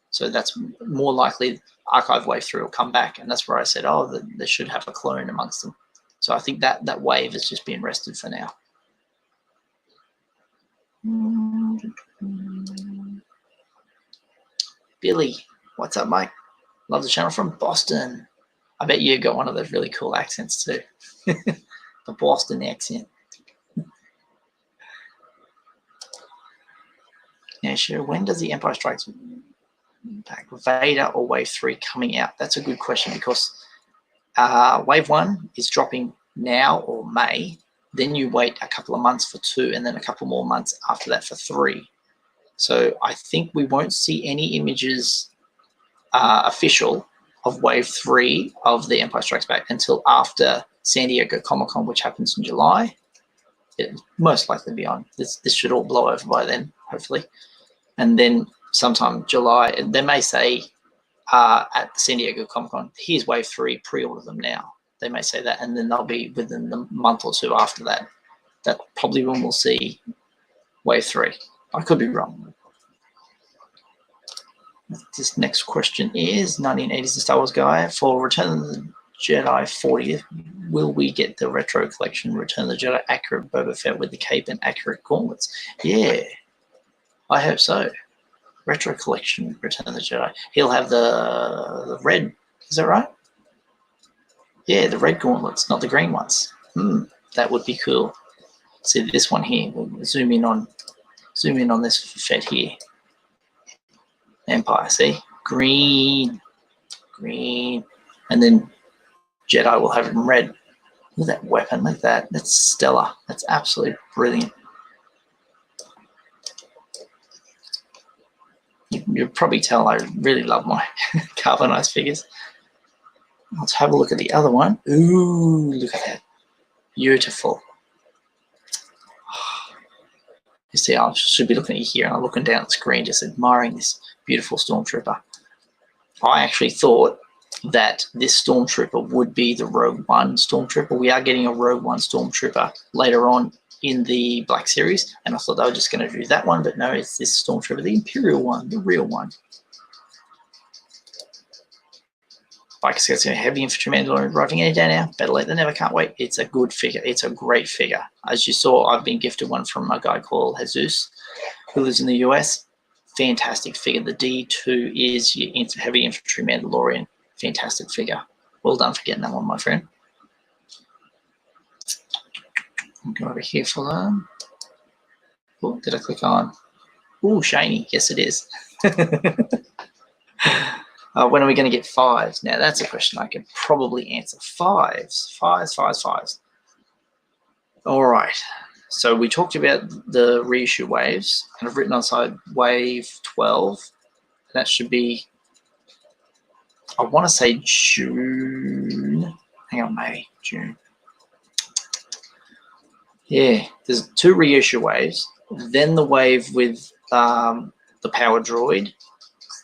So that's more likely Archive Wave 3 will come back. And that's where I said, oh, they should have a clone amongst them. So I think that wave is just being rested for now. Billy, what's up, Mike? Love the channel from Boston. I bet you got one of those really cool accents too. The Boston accent. Yeah, sure. When does the Empire Strikes Back Vader or Wave 3 coming out? That's a good question because Wave 1 is dropping now or May. Then you wait a couple of months for 2 and then a couple more months after that for 3. So I think we won't see any images official of Wave 3 of the Empire Strikes Back until after San Diego Comic-Con, which happens in July. It most likely be on. This should all blow over by then, hopefully. And then sometime July, they may say at the San Diego Comic-Con, here's Wave 3, pre-order them now. They may say that, and then they'll be within the month or two after that. That's probably when we'll see Wave 3. I could be wrong. This next question is 1980s The Star Wars guy. For Return of the Jedi 40th, will we get the retro collection Return of the Jedi accurate Boba Fett with the cape and accurate gauntlets? Yeah, I hope so. Retro collection Return of the Jedi. He'll have the red. Is that right? Yeah, the red gauntlets, not the green ones. That would be cool. See this one here. We'll zoom in on this Fett here. Empire, see? Green, and then Jedi will have it in red. Look at that weapon, like that. That's stellar. That's absolutely brilliant. You'll probably tell I really love my carbonized figures. Let's have a look at the other one. Ooh, look at that. Beautiful. You see, I should be looking at you here, and I'm looking down at the screen just admiring this beautiful Stormtrooper. I actually thought that this Stormtrooper would be the Rogue One Stormtrooper. We are getting a Rogue One Stormtrooper later on in the Black Series, and I thought they were just going to do that one, but no, it's this Stormtrooper, the Imperial one, the real one. Like I said, it's a heavy infantry Mandalorian arriving any day now. Better late than never. Can't wait. It's a good figure. It's a great figure. As you saw, I've been gifted one from a guy called Jesus, who lives in the US. Fantastic figure. The D2 is your heavy infantry Mandalorian. Fantastic figure. Well done for getting that one, my friend. I'll go over here for them. Oh, did I click on? Oh, shiny. Yes, it is. When are we going to get fives? Now, that's a question I can probably answer. Fives. All right. So we talked about the reissue waves, and I've written on side wave 12. That should be, I want to say June. Hang on, May, June. Yeah, there's 2 reissue waves. Then the wave with the power droid,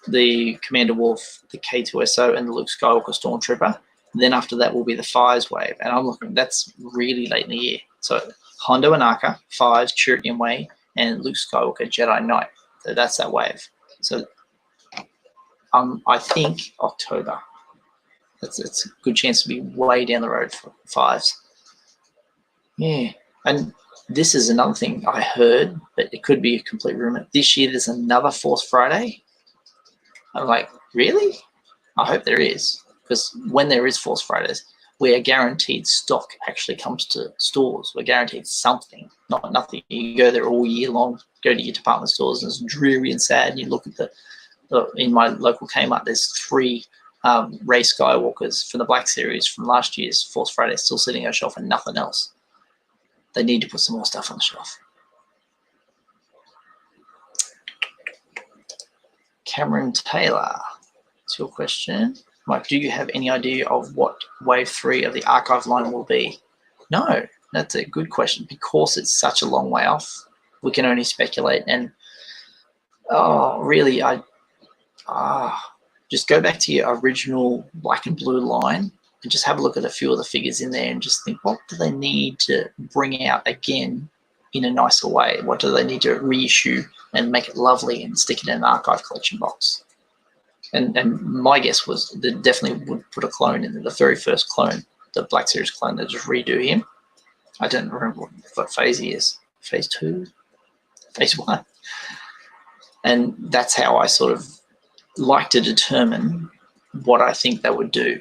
the Commander Wolf, the K2SO, and the Luke Skywalker Stormtrooper. Then after that will be the Fives wave, and I'm looking. That's really late in the year. So Hondo Anaka, Fives, Chirrutian Way, and Luke Skywalker Jedi Knight. So that's that wave. So I think October. It's a good chance to be way down the road for Fives. Yeah, and this is another thing I heard, but it could be a complete rumor. This year there's another Force Friday. I'm like, really? I hope there is, because when there is Force Fridays, we are guaranteed stock actually comes to stores. We're guaranteed something, not nothing. You go there all year long, go to your department stores, and it's dreary and sad. And you look at in my local Kmart, there's 3 Rey Skywalkers from the Black Series from last year's Force Friday still sitting on a shelf and nothing else. They need to put some more stuff on the shelf. Cameron Taylor, it's your question. Mike, do you have any idea of what wave 3 of the archive line will be? No, that's a good question. Because it's such a long way off, we can only speculate. And really, just go back to your original black and blue line and just have a look at a few of the figures in there and just think, what do they need to bring out again in a nicer way? What do they need to reissue and make it lovely and stick it in an archive collection box? And my guess was they definitely would put a clone in there. The very first clone, the Black Series clone, they just redo him. I don't remember what phase he is. Phase 2? Phase 1? And that's how I sort of like to determine what I think they would do,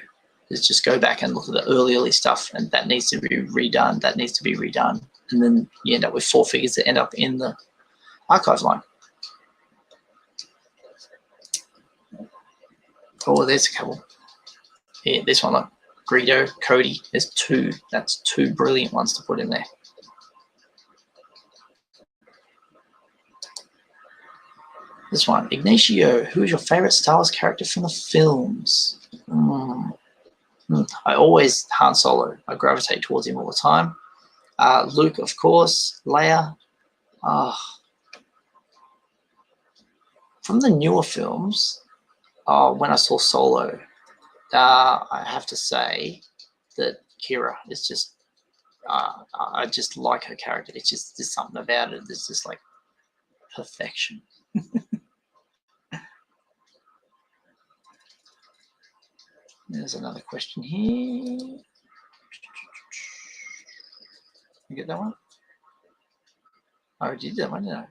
is just go back and look at the early stuff, and that needs to be redone, that needs to be redone. And then you end up with 4 figures that end up in the archive line. Oh, there's a couple. Yeah, this one, look. Greedo, Cody, there's 2. That's 2 brilliant ones to put in there. This one, Ignacio, who is your favorite Star Wars character from the films? I always Han Solo. I gravitate towards him all the time. Luke, of course. Leia. From the newer films, when I saw Solo, I have to say that Kira is just, I just like her character. It's just, there's something about it. There's just like perfection. There's another question here. You get that one? I already did that one, didn't I?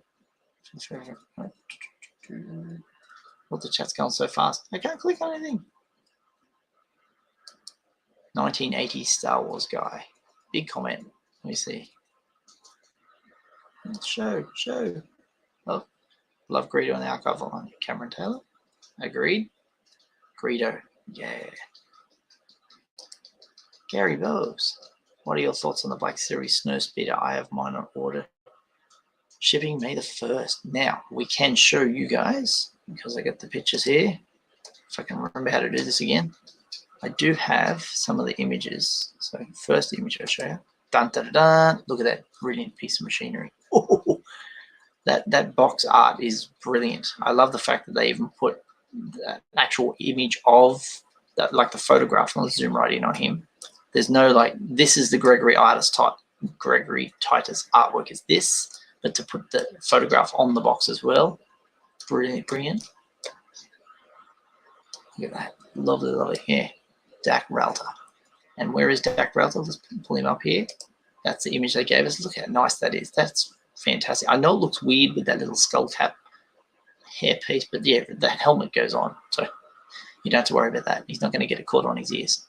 Well, the chat's going so fast. I can't click on anything. 1980s Star Wars guy. Big comment. Let me see. Show. Oh, love Greedo in the archive on Cameron Taylor. Agreed. Greedo. Yeah. Gary Bose. What are your thoughts on the Black Series Snowspeeder? I have mine on order. Shipping May the 1st. Now, we can show you guys, because I got the pictures here. If I can remember how to do this again. I do have some of the images. So, first image I'll show you. Dun, dun, dun, dun. Look at that brilliant piece of machinery. Oh, that box art is brilliant. I love the fact that they even put the actual image of that, like the photograph. I'll zoom right in on him. There's no like, this is the Gregory Titus artwork is this, but to put the photograph on the box as well, brilliant. Look at that, lovely. Yeah, Dak Ralter. And where is Dak Ralter? Let's pull him up here. That's the image they gave us. Look how nice that is. That's fantastic. I know it looks weird with that little skull cap hairpiece, but yeah, that helmet goes on, so you don't have to worry about that. He's not going to get it caught on his ears.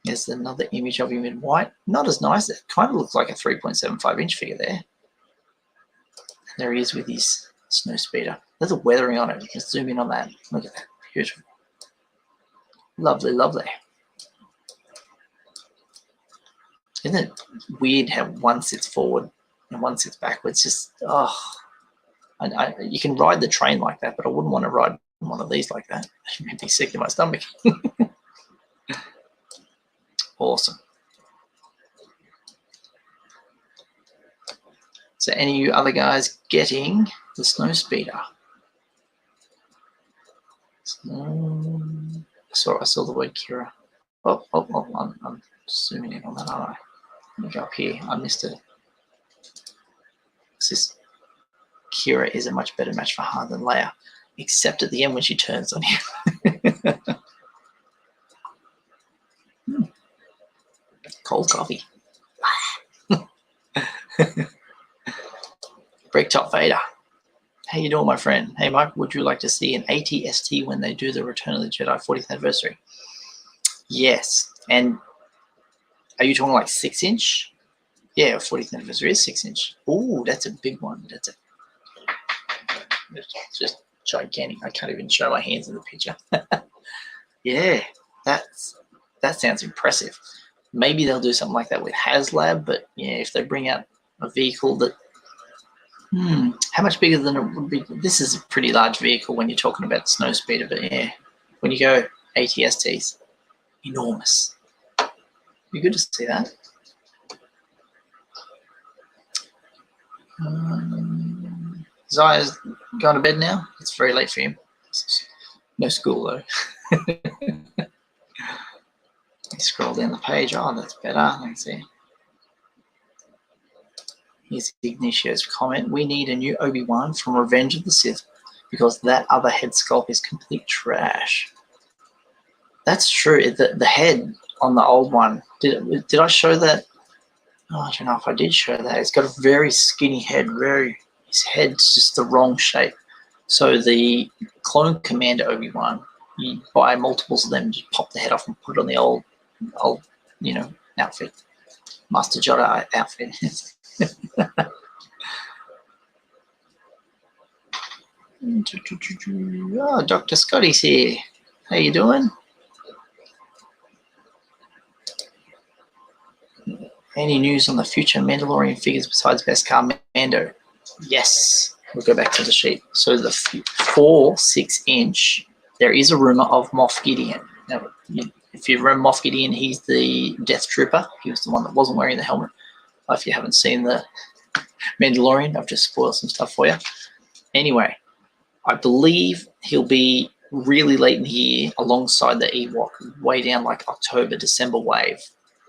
There's another image of him in white. Not as nice. It kind of looks like a 3.75-inch figure there. And there he is with his snowspeeder. There's a weathering on it. You can zoom in on that. Look at that. Beautiful. Lovely. Isn't it weird how one sits forward and one sits backwards? Just, you can ride the train like that, but I wouldn't want to ride one of these like that. It would be sick to my stomach. Awesome. So any of you other guys getting the snowspeeder? I saw the word Kira. Oh, I'm zooming in on that, aren't I? Let me go up here. I missed it. This Kira is a much better match for Han than Leia, except at the end when she turns on him. Cold coffee. Bricktop Vader. How you doing, my friend? Hey, Mike, would you like to see an ATST when they do the Return of the Jedi 40th anniversary? Yes. And are you talking like 6-inch? Yeah, 40th anniversary is 6-inch. Ooh, that's a big one. That's just gigantic. I can't even show my hands in the picture. Yeah, that sounds impressive. Maybe they'll do something like that with HasLab, but yeah, if they bring out a vehicle that, how much bigger than it would be? This is a pretty large vehicle when you're talking about snowspeeder, but yeah, when you go ATSTs, enormous. Be good to see that. Zaya's going to bed now. It's very late for him. No school though. Scroll down the page. Oh, that's better. Let me see. Here's Ignacio's comment. We need a new Obi-Wan from Revenge of the Sith because that other head sculpt is complete trash. That's true. The head on the old one. Did I show that? Oh, I don't know if I did show that. It's got a very skinny head. His head's just the wrong shape. So the Clone Commander Obi-Wan, you buy multiples of them, you pop the head off and put it on the old outfit. Master Jedi outfit. Oh, Dr. Scotty's here. How you doing? Any news on the future Mandalorian figures besides Beskar Mando? Yes. We'll go back to the sheet. So the 4-6-inch, there is a rumor of Moff Gideon. Now, if you remember Moff Gideon, he's the Death Trooper. He was the one that wasn't wearing the helmet. If you haven't seen the Mandalorian, I've just spoiled some stuff for you. Anyway, I believe he'll be really late in the year alongside the Ewok, way down like October, December wave.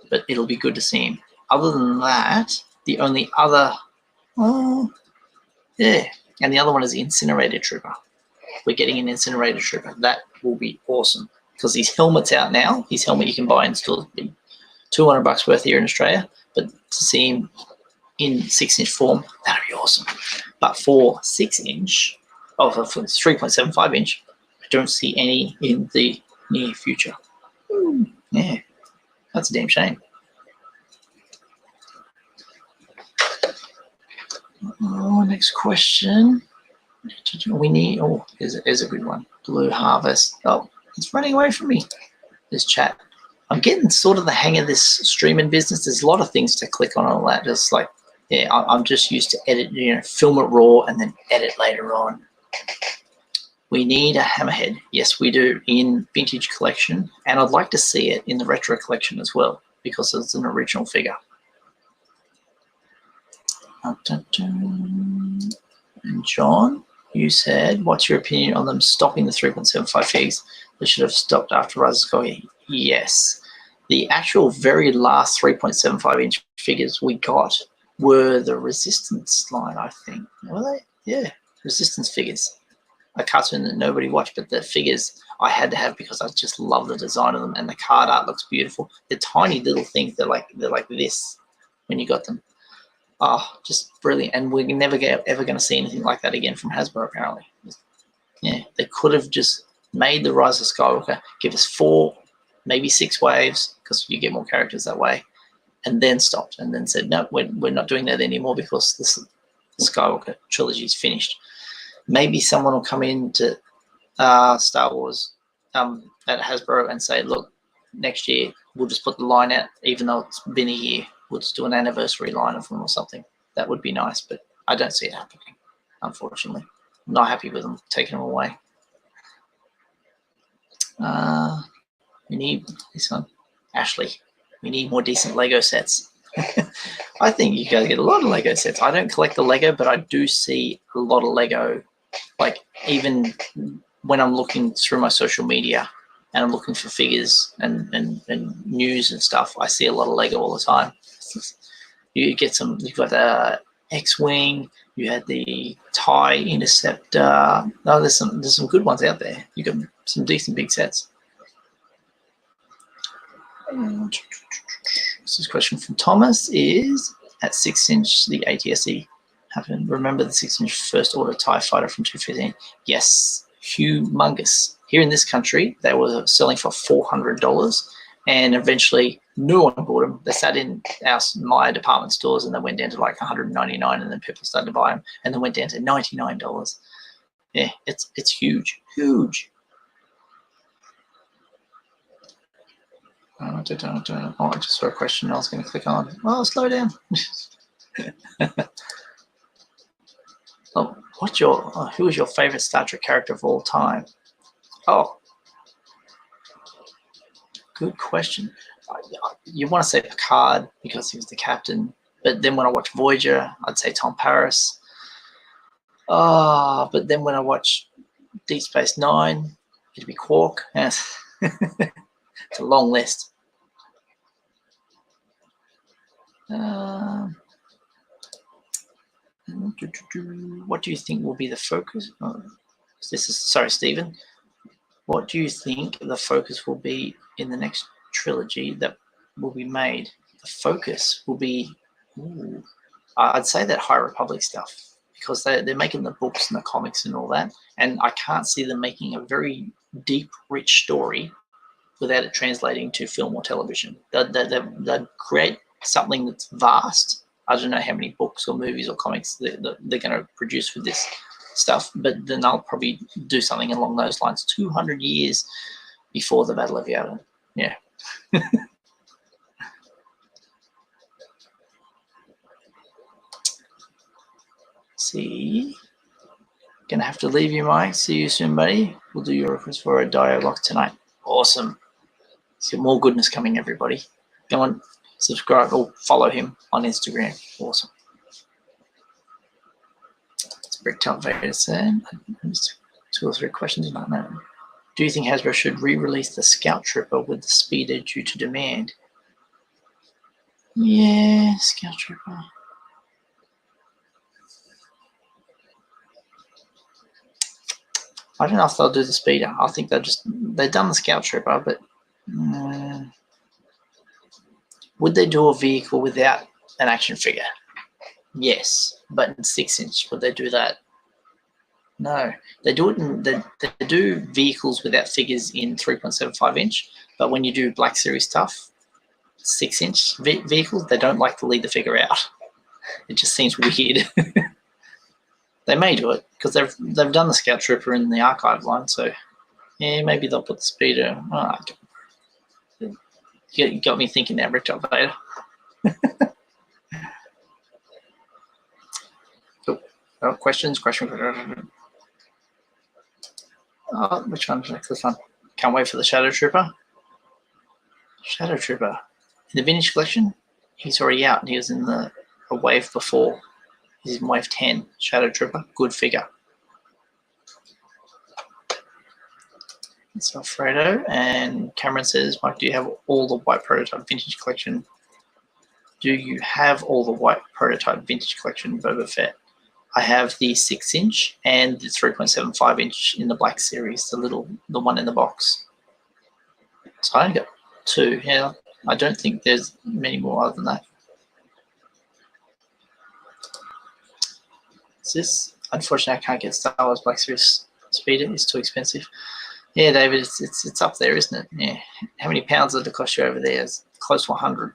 But it'll be good to see him. Other than that, the only other... and the other one is the Incinerator Trooper. We're getting an Incinerator Trooper. That will be awesome. because his helmet's out now. His helmet you can buy in stores, $200 worth here in Australia, but to see him in 6-inch form, that'd be awesome. But for 6-inch, for 3.75 inch, I don't see any in the near future. Yeah, that's a damn shame. Oh, next question. We need, here's a good one. Blue Harvest. Oh, it's running away from me. This chat. I'm getting sort of the hang of this streaming business. There's a lot of things to click on all that. Just like, yeah, I'm just used to edit, film it raw and then edit later on. We need a hammerhead. Yes, we do in vintage collection, and I'd like to see it in the retro collection as well because it's an original figure. And John, you said, what's your opinion on them stopping the 3.75 figs? They should have stopped after Rise of Skywalker. Yes. The actual very last 3.75 inch figures we got were the Resistance line, I think. Were they? Yeah, Resistance figures. A cartoon that nobody watched, but the figures I had to have because I just love the design of them, and the card art looks beautiful. They're tiny little things. They're like this when you got them. Oh, just brilliant. And we're never ever going to see anything like that again from Hasbro, apparently. Yeah, they could have just made the Rise of Skywalker, give us 4, maybe 6 waves, because you get more characters that way, and then stopped and then said, no, we're not doing that anymore because the Skywalker trilogy is finished. Maybe someone will come into Star Wars at Hasbro and say, look, next year we'll just put the line out, even though it's been a year. We'll just do an anniversary line of them or something. That would be nice, but I don't see it happening, unfortunately. I'm not happy with them taking them away. We need this one. Ashley, we need more decent Lego sets. I think you guys get a lot of Lego sets. I don't collect the Lego, but I do see a lot of Lego. Like, even when I'm looking through my social media and I'm looking for figures and news and stuff, I see a lot of Lego all the time. You get some, you've got the X-Wing, you had the TIE Interceptor. No, there's some good ones out there. You got some decent big sets. This is a question from Thomas is, at 6-inch, the ATSE happened. Remember the 6-inch First Order TIE Fighter from 2015? Yes, humongous. Here in this country, they were selling for $400, and eventually no one bought them. They sat in my department stores, and they went down to like $199, and then people started to buy them, and then went down to $99. Yeah, it's huge, huge. I just saw a question I was going to click on. Oh, slow down. Oh, who is your favorite Star Trek character of all time? Oh, good question. You want to say Picard because he was the captain, but then when I watch Voyager, I'd say Tom Paris. But then when I watch Deep Space Nine, it'd be Quark. Yes. It's a long list. What do you think will be the focus? Sorry, Stephen. What do you think the focus will be in the next trilogy that will be made? The focus will be, I'd say that High Republic stuff, because they're making the books and the comics and all that, and I can't see them making a very deep, rich story without it translating to film or television. They'd create something that's vast. I don't know how many books or movies or comics they're going to produce with this stuff, but then they'll probably do something along those lines 200 years before the Battle of Yavin. Yeah. See, gonna have to leave you, Mike. See you soon, buddy. We'll do your request for a dialogue tonight. Awesome. See more goodness coming, everybody. Go on, subscribe or follow him on Instagram. Awesome. It's Bricktop Vader said. 2 or 3 questions about that. Do you think Hasbro should re-release the Scout Trooper with the speeder due to demand? Yeah, Scout Trooper. I don't know if they'll do the speeder. I think they've done the Scout Trooper, but would they do a vehicle without an action figure? Yes, but in 6-inch, would they do that? No, they do it. They do vehicles without figures in 3.75-inch, but when you do Black Series stuff, 6-inch vehicles, they don't like to leave the figure out. It just seems weird. They may do it because they've done the Scout Trooper in the archive line, so yeah, maybe they'll put the speeder. You got me thinking now, Bricktop Vader. Cool. Oh, questions? Oh, which one's next? This one. Can't wait for the Shadow Trooper. Shadow Trooper. In the vintage collection, he's already out, and he was in a wave before. He's in wave 10. Shadow Trooper. Good figure. It's Alfredo. And Cameron says, Mike, do you have all the white prototype vintage collection? Do you have all the white prototype vintage collection Boba Fett? I have the 6-inch and the 3.75-inch in the Black Series, the one in the box. So I only got 2. Yeah, I don't think there's many more other than that. Is this? Unfortunately, I can't get Star Wars Black Series speeder. It's too expensive. Yeah, David, it's up there, isn't it? Yeah. How many pounds did it cost you over there? It's close to 100.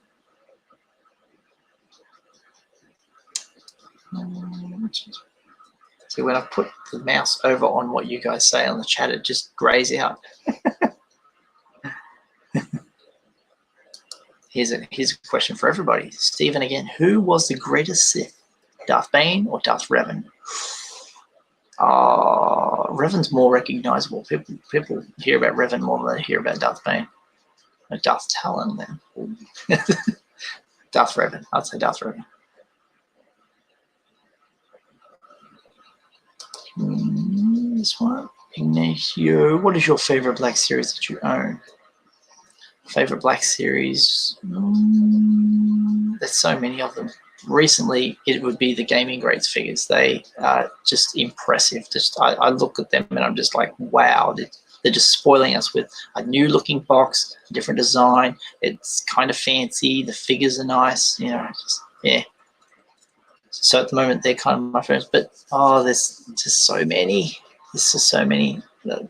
See, when I put the mouse over on what you guys say on the chat, it just grays out. Here's a question for everybody. Stephen again. Who was the greatest Sith? Darth Bane or Darth Revan? Revan's more recognizable. People hear about Revan more than they hear about Darth Bane. Or Darth Talon then. Darth Revan. I'd say Darth Revan. This one. Ignacio. What is your favorite Black Series that you own? Favorite Black Series? There's so many of them. Recently, it would be the Gaming Greats figures. They are just impressive. I look at them and I'm just like, wow. They're just spoiling us with a new looking box, a different design. It's kind of fancy. The figures are nice. You know, yeah. So at the moment, they're kind of my favorites. But, there's just so many. There's just so many. The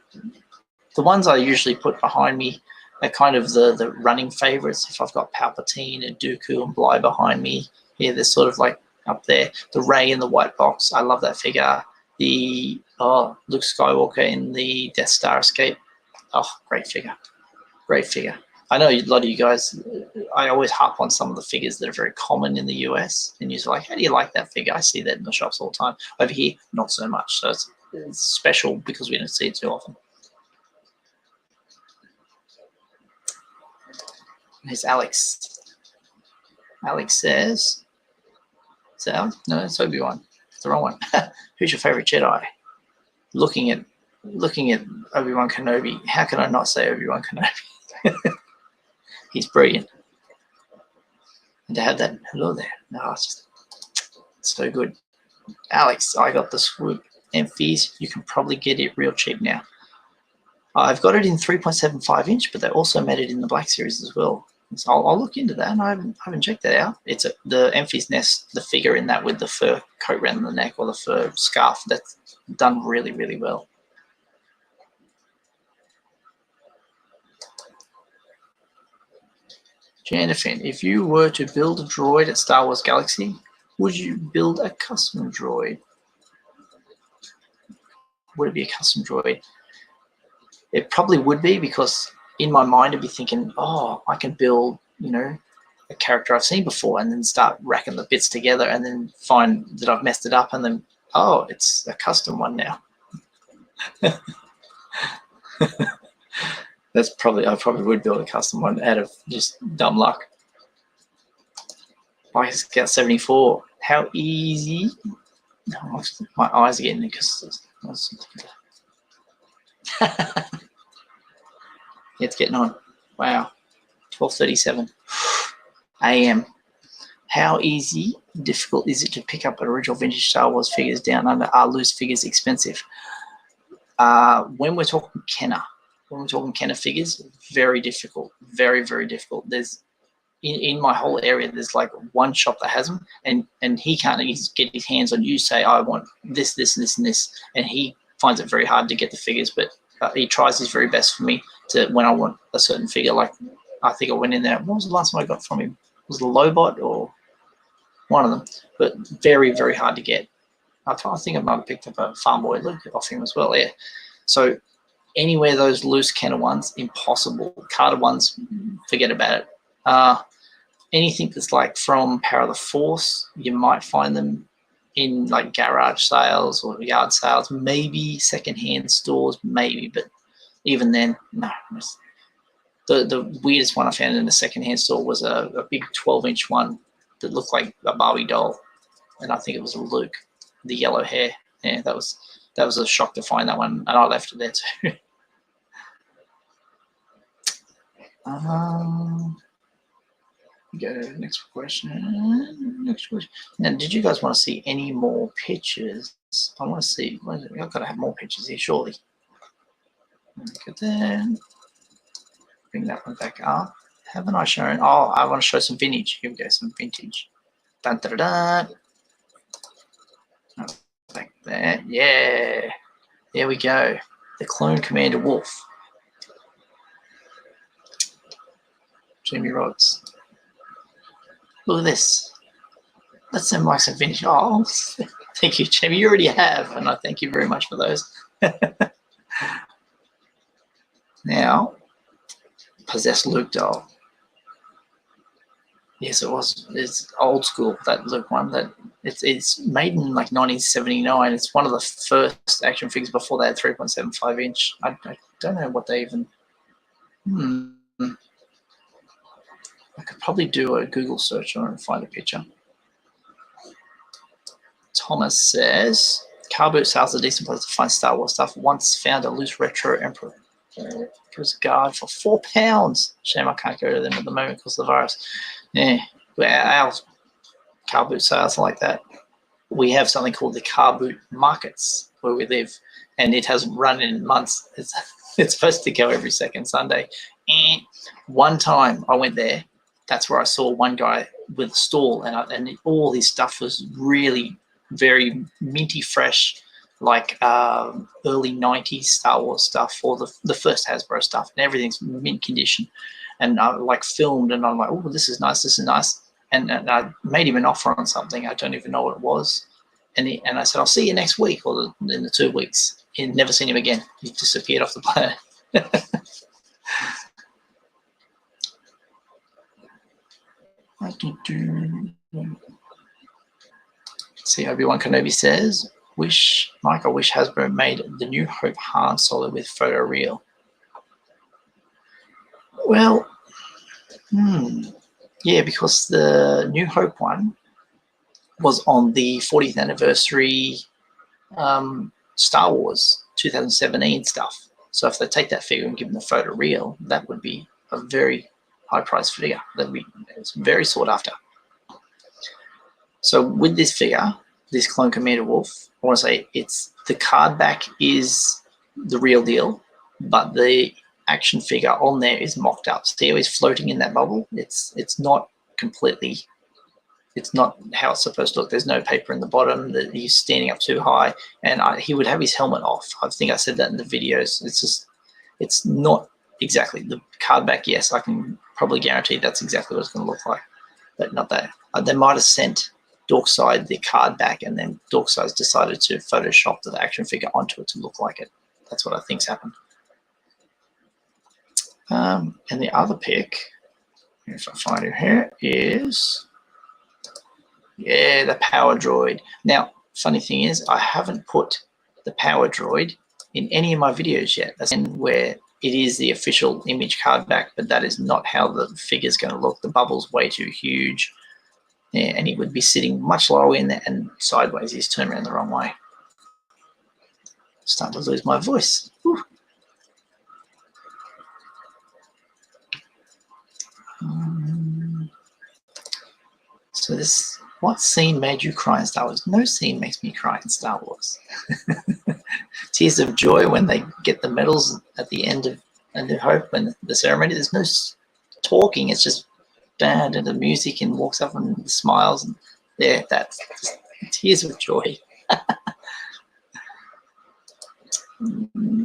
ones I usually put behind me are kind of the running favorites. If I've got Palpatine and Dooku and Bly behind me, yeah, they're sort of like up there. The Rey in the white box, I love that figure. The Luke Skywalker in the Death Star Escape. Oh, great figure. Great figure. I know a lot of you guys, I always harp on some of the figures that are very common in the US. And you're like, how do you like that figure? I see that in the shops all the time. Over here, not so much. So it's special because we don't see it too often. Here's Alex. Alex says, no, it's Obi-Wan. It's the wrong one. Who's your favorite Jedi? Looking at Obi-Wan Kenobi, how can I not say Obi-Wan Kenobi? He's brilliant. And to have that, hello there. No, it's just so good. Alex, I got the Swoop Amphies. You can probably get it real cheap now. I've got it in 3.75-inch, but they also made it in the Black Series as well. So I'll look into that. I haven't checked that out. It's the Amphi's Nest, the figure in that with the fur coat around the neck or the fur scarf. That's done really, really well. Janifin, if you were to build a droid at Star Wars Galaxy, would you build a custom droid? Would it be a custom droid? It probably would be, because in my mind I'd be thinking, oh, I can build, a character I've seen before, and then start racking the bits together and then find that I've messed it up, and then, oh, it's a custom one now. I probably would build a custom one out of just dumb luck. Biker Scout 74. How easy? No, my eyes are getting it because it's getting on. Wow. 12:37 a.m. How difficult is it to pick up original vintage Star Wars figures down under? Are loose figures expensive? When we're talking Kenner figures, very difficult, very, very difficult. There's in my whole area, there's like one shop that has them, and he can't get his hands on you. Say, I want this, this, and this, and this, and he finds it very hard to get the figures, but he tries his very best for me to when I want a certain figure. Like I think I went in there. What was the last one I got from him? Was it the Lobot or one of them? But very, very hard to get. I think I might have picked up a Farm Boy Luke off him as well. Yeah. So anywhere those loose Kenner ones, impossible. Carded ones, forget about it. Anything that's like from Power of the Force, you might find them in like garage sales or yard sales, maybe secondhand stores, maybe, but even then, no. The weirdest one I found in a secondhand store was a big 12-inch one that looked like a Barbie doll, and I think it was a Luke, the yellow hair. Yeah, that was a shock to find that one, and I left it there too. Go to the next question. Now, did you guys want to see any more pictures? I want to see. I've got to have more pictures here, surely. Look at that. Bring that one back up. Haven't I shown? Oh, I want to show some vintage. Here we go, some vintage. Dun, dun, dun, dun. Like that. Yeah. There we go. The Clone Commander Wolf. Jimmy Rods. Look at this. Let's send Mike some vintage. Oh, thank you, Jamie. You already have, and I thank you very much for those. Now, Possessed Luke doll. Yes, it was. It's old school, that Luke one. That it's made in like 1979. It's one of the first action figures before they had 3.75 inch. I don't know what they even. I could probably do a Google search on it and find a picture. Thomas says, car boot sales are a decent place to find Star Wars stuff. Once found a loose retro Emperor. Gives guard for £4. Shame I can't go to them at the moment because of the virus. Yeah, our car boot sales are like that. We have something called the car boot markets where we live, and it hasn't run in months. It's supposed to go every second Sunday. And one time I went there, that's where I saw one guy with a stall, and all his stuff was really very minty fresh, like early 90s Star Wars stuff, or the first Hasbro stuff, and everything's mint condition. And I like filmed, and I'm like, oh, this is nice, this is nice. And I made him an offer on something. I don't even know what it was. And I said, I'll see you next week or in the 2 weeks. He'd never seen him again. He disappeared off the planet. See, Obi-Wan Kenobi says, I wish Hasbro made the New Hope Han Solo with photoreal. Well, yeah, because the New Hope one was on the 40th anniversary Star Wars 2017 stuff. So if they take that figure and give them the photoreal, that would be a very high-priced figure. It's very sought after. So with this figure, this Clone Commander Wolf, I want to say the card back is the real deal, but the action figure on there is mocked up. See how he's floating in that bubble? It's not completely. It's not how it's supposed to look. There's no paper in the bottom. That he's standing up too high, and he would have his helmet off. I think I said that in the videos. It's not exactly the card back. Yes, I can probably guarantee that's exactly what it's going to look like, but not that. They might have sent Dorkside the card back, and then Dorkside's decided to Photoshop the action figure onto it to look like it. That's what I think's happened. And the other pick, if I find it here, is the Power Droid. Now, funny thing is, I haven't put the Power Droid in any of my videos yet. That's where it is the official image card back, but that is not how the figure's going to look. The bubble's way too huge. Yeah, and he would be sitting much lower in there and sideways. He's turned around the wrong way. Starting to lose my voice. Whew. So what scene made you cry in Star Wars? No scene makes me cry in Star Wars. Tears of joy when they get the medals at the end of A New Hope when the ceremony. There's no talking. It's just down to the music and walks up and smiles. And yeah, that's just tears of joy.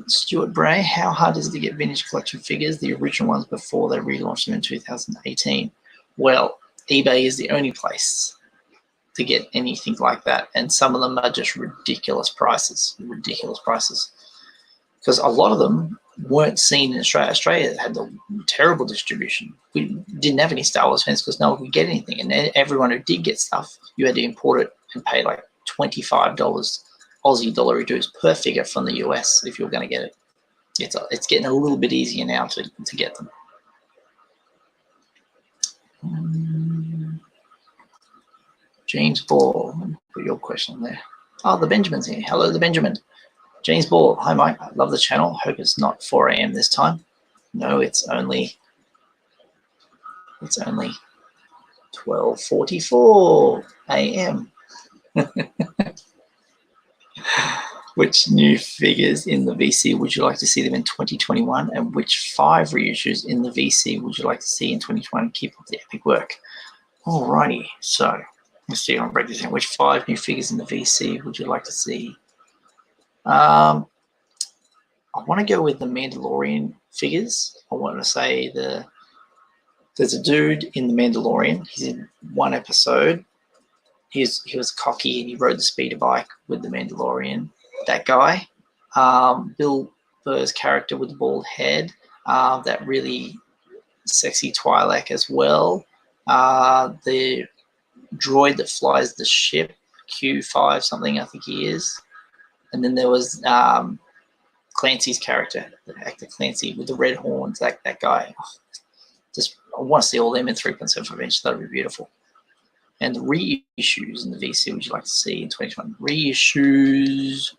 Stuart Bray, how hard is it to get vintage collection figures, the original ones before they relaunched them in 2018? Well, eBay is the only place to get anything like that, and some of them are just ridiculous prices. Because a lot of them weren't seen in Australia. Australia had the terrible distribution. We didn't have any Star Wars fans because no one could get anything, and everyone who did get stuff, you had to import it and pay like $25 Aussie dollar dues per figure from the US if you're going to get it. It's getting a little bit easier now to get them. James Ball, put your question there. Oh, the Benjamin's here. Hello, the Benjamin. James Ball, hi Mike. I love the channel. Hope it's not 4 a.m. this time. No, it's only 12:44 a.m. Which new figures in the VC would you like to see them in 2021, and which 5 reissues in the VC would you like to see in 2021? Keep up the epic work. Alrighty, so let's see. I'll break this down. Which 5 new figures in the VC would you like to see? I want to go with the Mandalorian figures. I want to say there's a dude in the Mandalorian. He's in one episode. He was cocky and he rode the speeder bike with the Mandalorian. That guy, Bill Burr's character with the bald head, that really sexy Twi'lek as well. The droid that flies the ship, Q5 something I think he is. And then there was Clancy's character, the actor Clancy with the red horns, that guy. I want to see all them in 3.75 inch. That would be beautiful. And the reissues in the VC would you like to see in 2021? Reissues.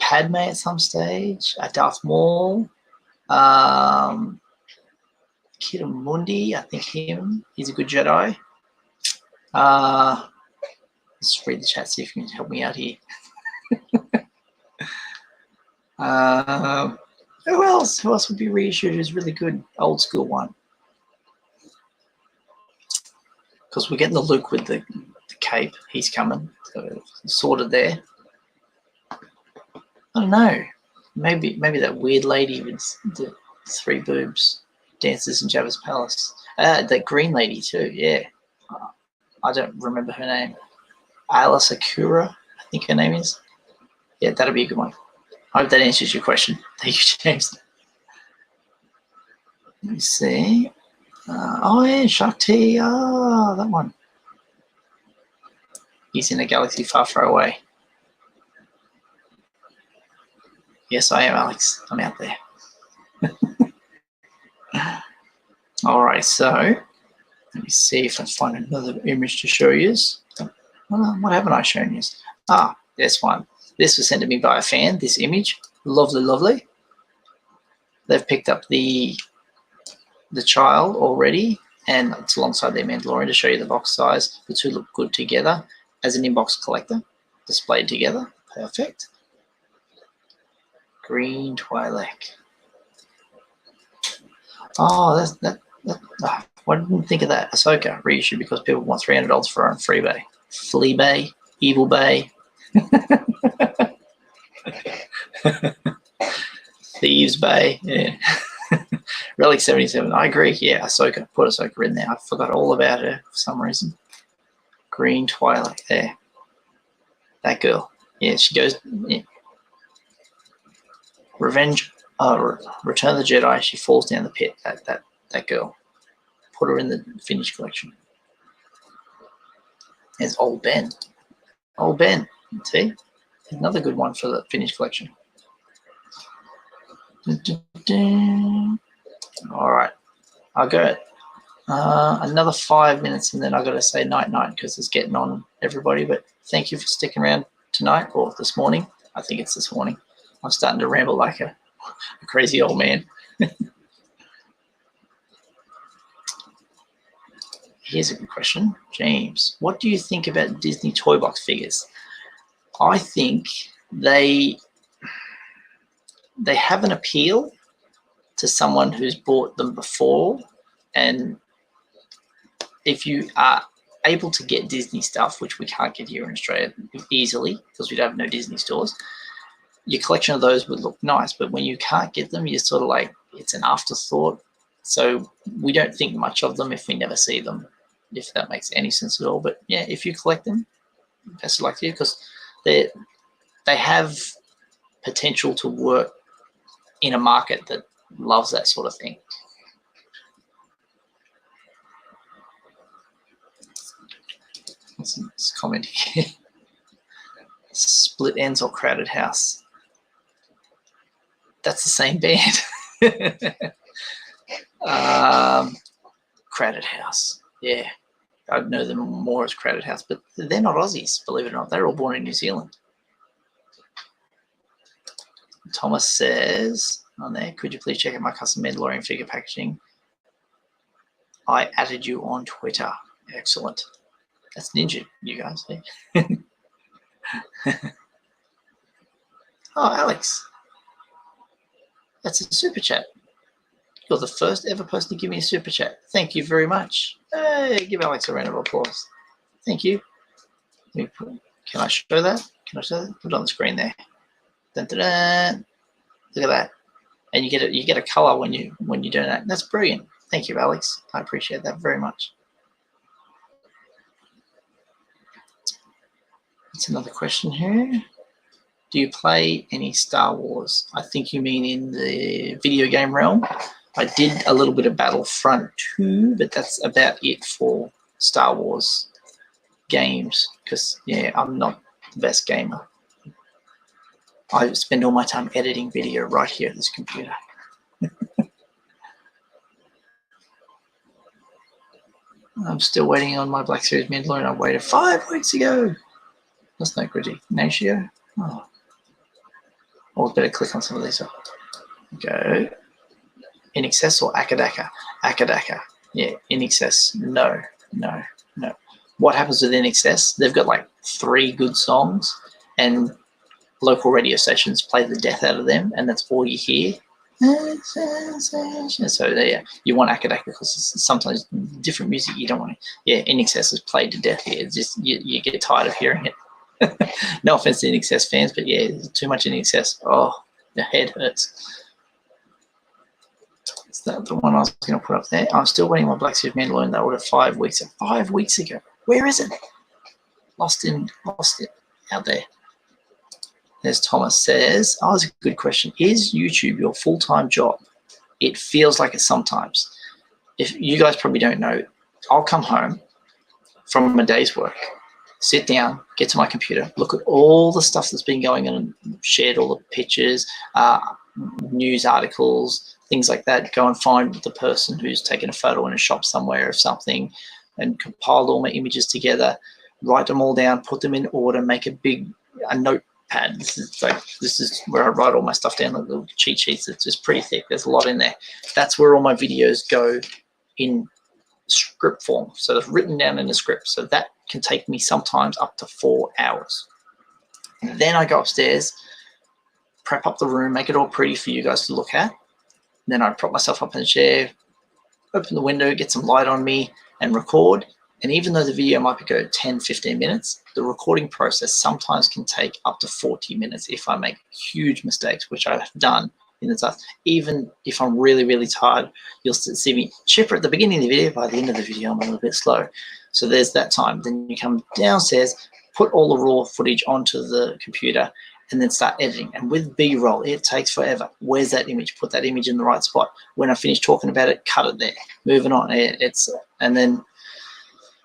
Padme at some stage. Darth Maul. Kidamundi, I think he's a good Jedi. Let's read the chat, see if you can help me out here. Who else? Who else would be reissued who's really good? Old school one. Because we're getting the Luke with the cape. He's coming. So sorted there. I don't know. Maybe that weird lady with the 3 boobs dances in Jabba's palace. That green lady too, yeah. I don't remember her name. Ayla Sakura, I think her name is. Yeah, that'll be a good one. I hope that answers your question. Thank you, James. Let me see. Oh, yeah, Shakti. Ah, that one. He's in a galaxy far, far away. Yes, I am, Alex. I'm out there. All right, so let me see if I find another image to show you. What haven't I shown you? Ah, this one. This was sent to me by a fan, this image. Lovely, lovely. They've picked up the child already, and it's alongside their Mandalorian to show you the box size. The two look good together as an inbox collector, displayed together. Perfect. Green Twi'lek. Oh, I didn't think of that. Ahsoka reissue because people want $300 for her on Freebay. Fleabay, Evil Bay. Thieves Bay, yeah. Relic 77, I agree. Yeah, Ahsoka, put Ahsoka in there. I forgot all about her for some reason. Green Twi'lek, there. That girl. Yeah, she goes. Yeah. Revenge, Return of the Jedi. She falls down the pit. That girl. Put her in the finished collection. There's Old Ben. Old Ben. See, another good one for the finished collection. All right, I'll go another 5 minutes, and then I've got to say night because it's getting on, everybody. But thank you for sticking around tonight or this morning. I think it's this morning. I'm starting to ramble like a crazy old man. here's a good question. James, what do you think about Disney toy box figures? I think they have an appeal to someone who's bought them before, and if you are able to get Disney stuff, which we can't get here in Australia easily because we don't have no Disney stores, your collection of those would look nice. But when you can't get them, you're sort of like, it's an afterthought. So we don't think much of them if we never see them, if that makes any sense at all. But yeah, if you collect them, best of luck to you, because they have potential to work in a market that loves that sort of thing. Let's comment here. Split Ends or Crowded House? That's the same band. Crowded House. Yeah, I'd know them more as Crowded House, but they're not Aussies, believe it or not. They're all born in New Zealand. Thomas says on there, could you please check out my custom Mandalorian figure packaging? I added you on Twitter. Excellent. That's ninja, you guys. Oh, Alex. That's a super chat. You're the first ever person to give me a super chat. Thank you very much. Hey, give Alex a round of applause. Thank you. Can I show that? Can I show that? Put it on the screen there. Dun, dun, dun. Look at that. And you get a color when you do that. That's brilliant. Thank you, Alex. I appreciate that very much. That's another question here. Do you play any Star Wars? I think you mean in the video game realm. I did a little bit of Battlefront 2, but that's about it for Star Wars games, because yeah, I'm not the best gamer. I spend all my time editing video right here at this computer. I'm still waiting on my Black Series Mandalorian. I waited 5 weeks ago. That's no good. Ignacio. Oh. Or better click on some of these. Go. In excess or Akadaka? Akadaka. Yeah, in excess. No. What happens with in excess? They've got like 3 good songs, and local radio stations play the death out of them, and that's all you hear. So yeah, you want Akadaka because sometimes different music you don't want to. Yeah, in excess is played to death here. It's just you get tired of hearing it. No offense to in excess fans, but yeah, too much in excess. Oh, the head hurts. Is that the one I was going to put up there? I'm still waiting on Black Series Mandalorian. That ordered 5 weeks. 5 weeks ago. Where is it? Lost it out there. As Thomas says, oh, that's a good question. Is YouTube your full-time job? It feels like it sometimes. If you guys probably don't know, I'll come home from a day's work, sit down, get to my computer, look at all the stuff that's been going on, shared all the pictures, news articles, things like that, go and find the person who's taken a photo in a shop somewhere of something and compile all my images together, write them all down, put them in order, make a notepad. This is where I write all my stuff down, like little cheat sheets. It's just pretty thick. There's a lot in there. That's where all my videos go in script form. So it's written down in a script. So that can take me sometimes up to 4 hours. And then I go upstairs, prep up the room, make it all pretty for you guys to look at. Then I prop myself up in the chair, open the window, get some light on me, and record. And even though the video might go 10, 15 minutes, the recording process sometimes can take up to 40 minutes if I make huge mistakes, which I've done in the past. Even if I'm really, really tired, you'll see me chipper at the beginning of the video. By the end of the video, I'm a little bit slow. So there's that time. Then you come downstairs, put all the raw footage onto the computer, and then start editing. And with B-roll, it takes forever. Where's that image? Put that image in the right spot. When I finish talking about it, cut it there. Moving on. And then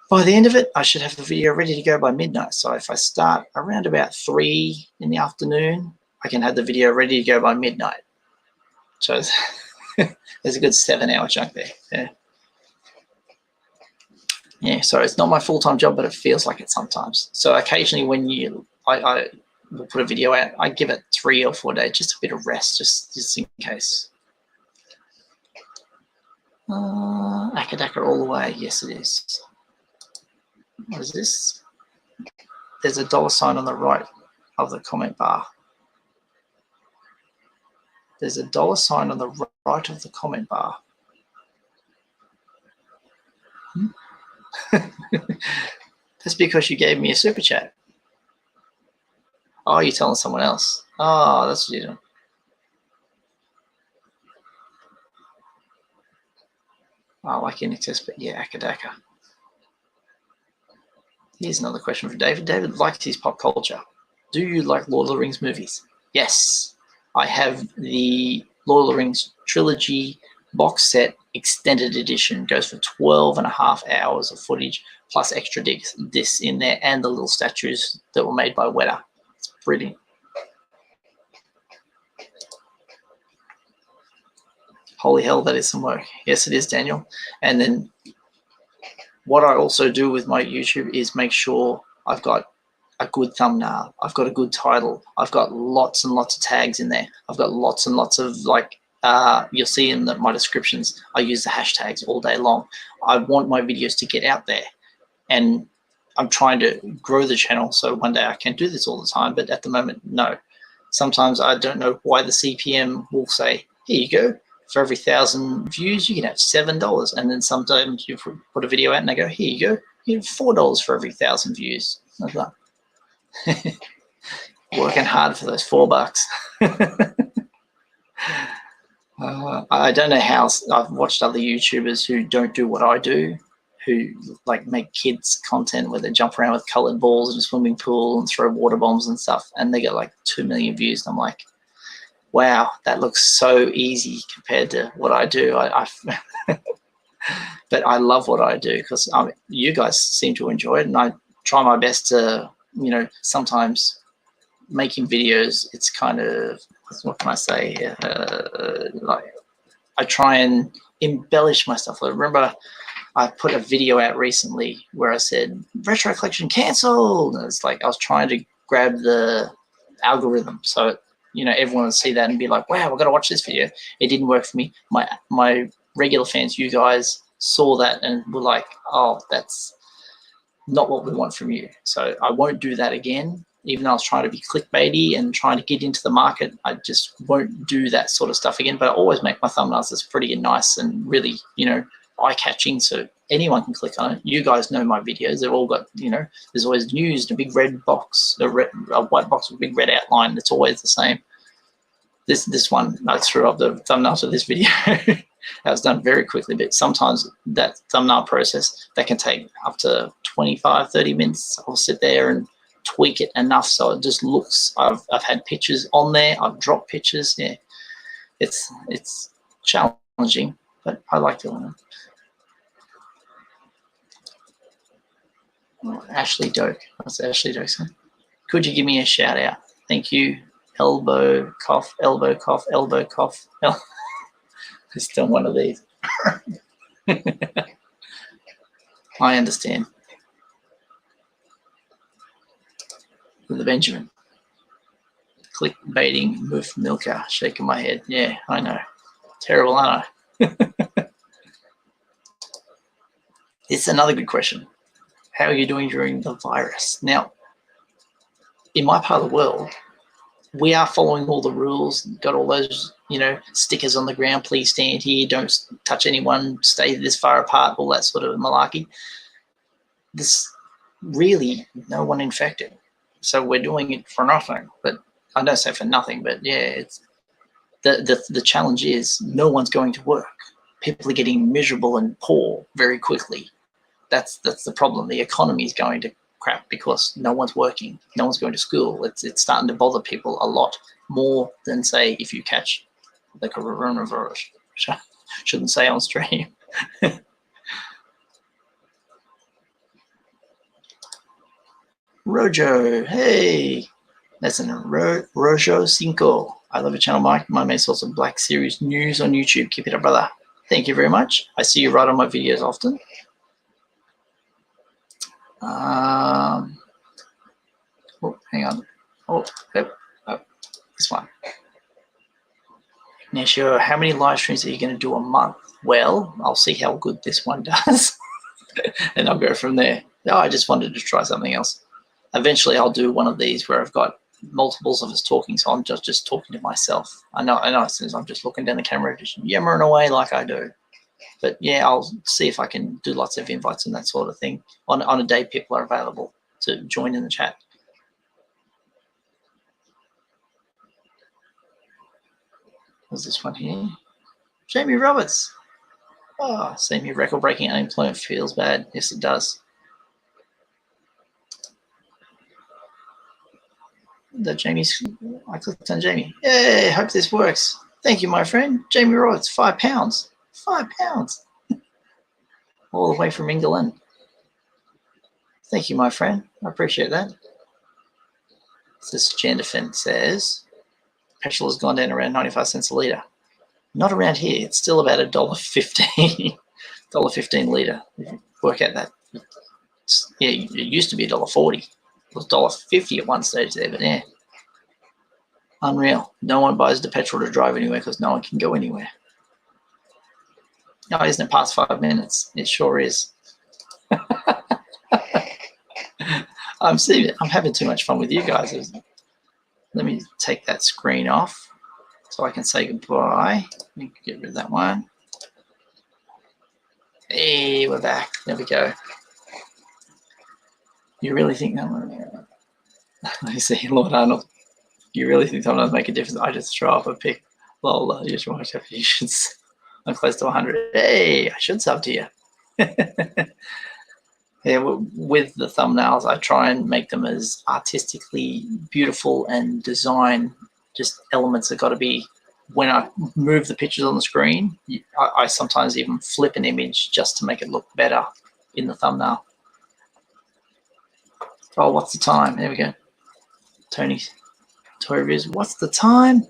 by the end of it, I should have the video ready to go by midnight. So if I start around about 3 in the afternoon, I can have the video ready to go by midnight. So there's a good 7-hour chunk there. Yeah. Yeah, so it's not my full-time job, but it feels like it sometimes. So occasionally when I will put a video out, I give it 3 or 4 days, just a bit of rest, just in case. Akadaka all the way. Yes, it is. What is this? There's a $sign on the right of the comment bar. There's a $sign on the right of the comment bar. That's because you gave me a super chat. Oh, you're telling someone else. Oh, that's what you're doing. I like NXS, but yeah, Akadaka. Here's another question for David. David likes his pop culture. Do you like Lord of the Rings movies? Yes. I have the Lord of the Rings trilogy box set extended edition. Goes for 12.5 hours of footage plus extra discs in there and the little statues that were made by Weta. It's brilliant. Holy hell, that is some work. Yes, it is, Daniel. And then what I also do with my YouTube is make sure I've got a good thumbnail. I've got a good title. I've got lots and lots of tags in there. I've got lots and lots of, like, you'll see in my descriptions, I use the hashtags all day long. I want my videos to get out there. And I'm trying to grow the channel so one day I can do this all the time. But at the moment, no. Sometimes I don't know why the CPM will say, here you go. For every 1,000 views, you can have $7. And then sometimes you put a video out and they go, here you go. You have $4 for every 1,000 views. Like that. Working hard for those $4. I don't know how. I've watched other YouTubers who don't do what I do, who like make kids content where they jump around with colored balls in a swimming pool and throw water bombs and stuff, and they get like 2 million views. And I'm like, wow, that looks so easy compared to what I do. But I love what I do because you guys seem to enjoy it, and I try my best to, sometimes making videos, it's kind of, what can I say? Like, I try and embellish my stuff. I remember I put a video out recently where I said, retro collection cancelled. And it's like I was trying to grab the algorithm. So everyone would see that and be like, wow, we've got to watch this video. It didn't work for me. My regular fans, you guys, saw that and were like, oh, that's not what we want from you. So I won't do that again. Even though I was trying to be clickbaity and trying to get into the market, I just won't do that sort of stuff again. But I always make my thumbnails that's pretty nice and really, eye-catching, so anyone can click on it. You guys know my videos. They've all got, there's always news in a big red box, a white box with a big red outline. It's always the same. This one, I threw up the thumbnail for this video. That was done very quickly, but sometimes that thumbnail process, that can take up to 25, 30 minutes. I'll sit there and tweak it enough so it just looks, I've had pictures on there, I've dropped pictures. Yeah, it's challenging, but I like doing it. Oh, Ashley Doak. What's Ashley Doak saying? Could you give me a shout out? Thank you. Elbow cough, elbow cough, elbow cough. It's still one of these. I understand. The Benjamin. Clickbaiting, Moof Milker, shaking my head. Yeah, I know. Terrible, aren't I? It's another good question. How are you doing during the virus? Now, in my part of the world, we are following all the rules, got all those, stickers on the ground, please stand here, don't touch anyone, stay this far apart, all that sort of malarkey. This really, no one infected. So we're doing it for nothing. But I don't say for nothing, but yeah, it's the challenge is no one's going to work. People are getting miserable and poor very quickly. That's the problem. The economy is going to crap because no one's working, no one's going to school. It's starting to bother people a lot more than, say, if you catch the coronavirus. Shouldn't say on stream. Rojo, hey, that's an Rojo Cinco. I love your channel, Mike. My main source of Black Series news on YouTube. Keep it up, brother. Thank you very much. I see you right on my videos often. Oh, hang on. Oh, this one. Ignacio, how many live streams are you going to do a month? Well, I'll see how good this one does, and I'll go from there. No, I just wanted to try something else. Eventually, I'll do one of these where I've got multiples of us talking, so I'm just talking to myself. I know. As soon as I'm just looking down the camera, just yammering away like I do. But yeah, I'll see if I can do lots of invites and that sort of thing on a day people are available to join in the chat. What's this one here? Jamie Roberts. Oh, same here. Record-breaking unemployment feels bad. Yes, it does. That Jamie's. I clicked on Jamie. Yay! Hope this works. Thank you, my friend. Jamie Roberts. £5. £5. All the way from England. Thank you, my friend. I appreciate that. This Jennifer says petrol has gone down around 95 cents a litre. Not around here. It's still about $1.15. $1.15 litre. Work out that. Yeah, it used to be $1.40. It was $1.50 at one stage there, but yeah. Unreal. No one buys the petrol to drive anywhere because no one can go anywhere. No, isn't it past 5 minutes? It sure is. I'm having too much fun with you guys. Let me take that screen off so I can say goodbye. Let me get rid of that one. Hey, we're back. There we go. You really think that one? Let me see, Lord Arnold. You really think that would make a difference? I just throw up a pic. Lol, you should. I'm close to 100. Hey, I should sub to you. Yeah, with the thumbnails, I try and make them as artistically beautiful and design just elements that got to be, when I move the pictures on the screen, I sometimes even flip an image just to make it look better in the thumbnail. Oh, what's the time? There we go. Tony's Toy Reviews. What's the time?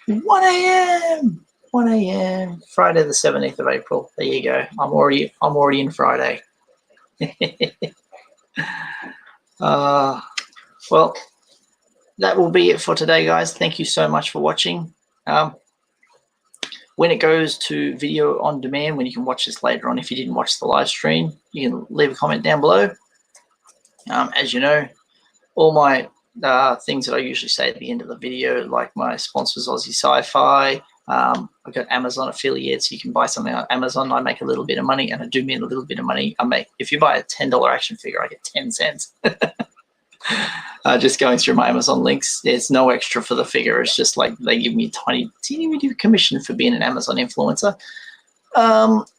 1 a.m. 1 a.m. Friday the 17th of April. There you go. I'm already in Friday. Well, that will be it for today, guys. Thank you so much for watching. When it goes to video on demand, when you can watch this later on, if you didn't watch the live stream, you can leave a comment down below. As you know, all my things that I usually say at the end of the video, like my sponsors, Aussie Sci-Fi, I've got Amazon affiliates. You can buy something on Amazon. I make a little bit of money, and I do mean a little bit of money. If you buy a $10 action figure, I get 10 cents. Just going through my Amazon links, there's no extra for the figure. It's just like they give me a teeny commission for being an Amazon influencer.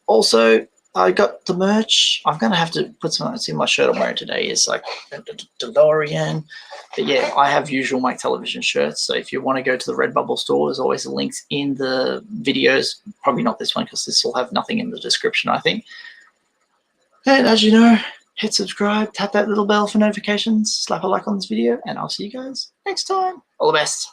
Also, I got the merch. I'm going to have to put some, see my shirt I'm wearing today is like a DeLorean. But yeah, I have Usualmike television shirts. So if you want to go to the Redbubble store, there's always the links in the videos. Probably not this one because this will have nothing in the description, I think. And as you know, hit subscribe, tap that little bell for notifications, slap a like on this video, and I'll see you guys next time. All the best.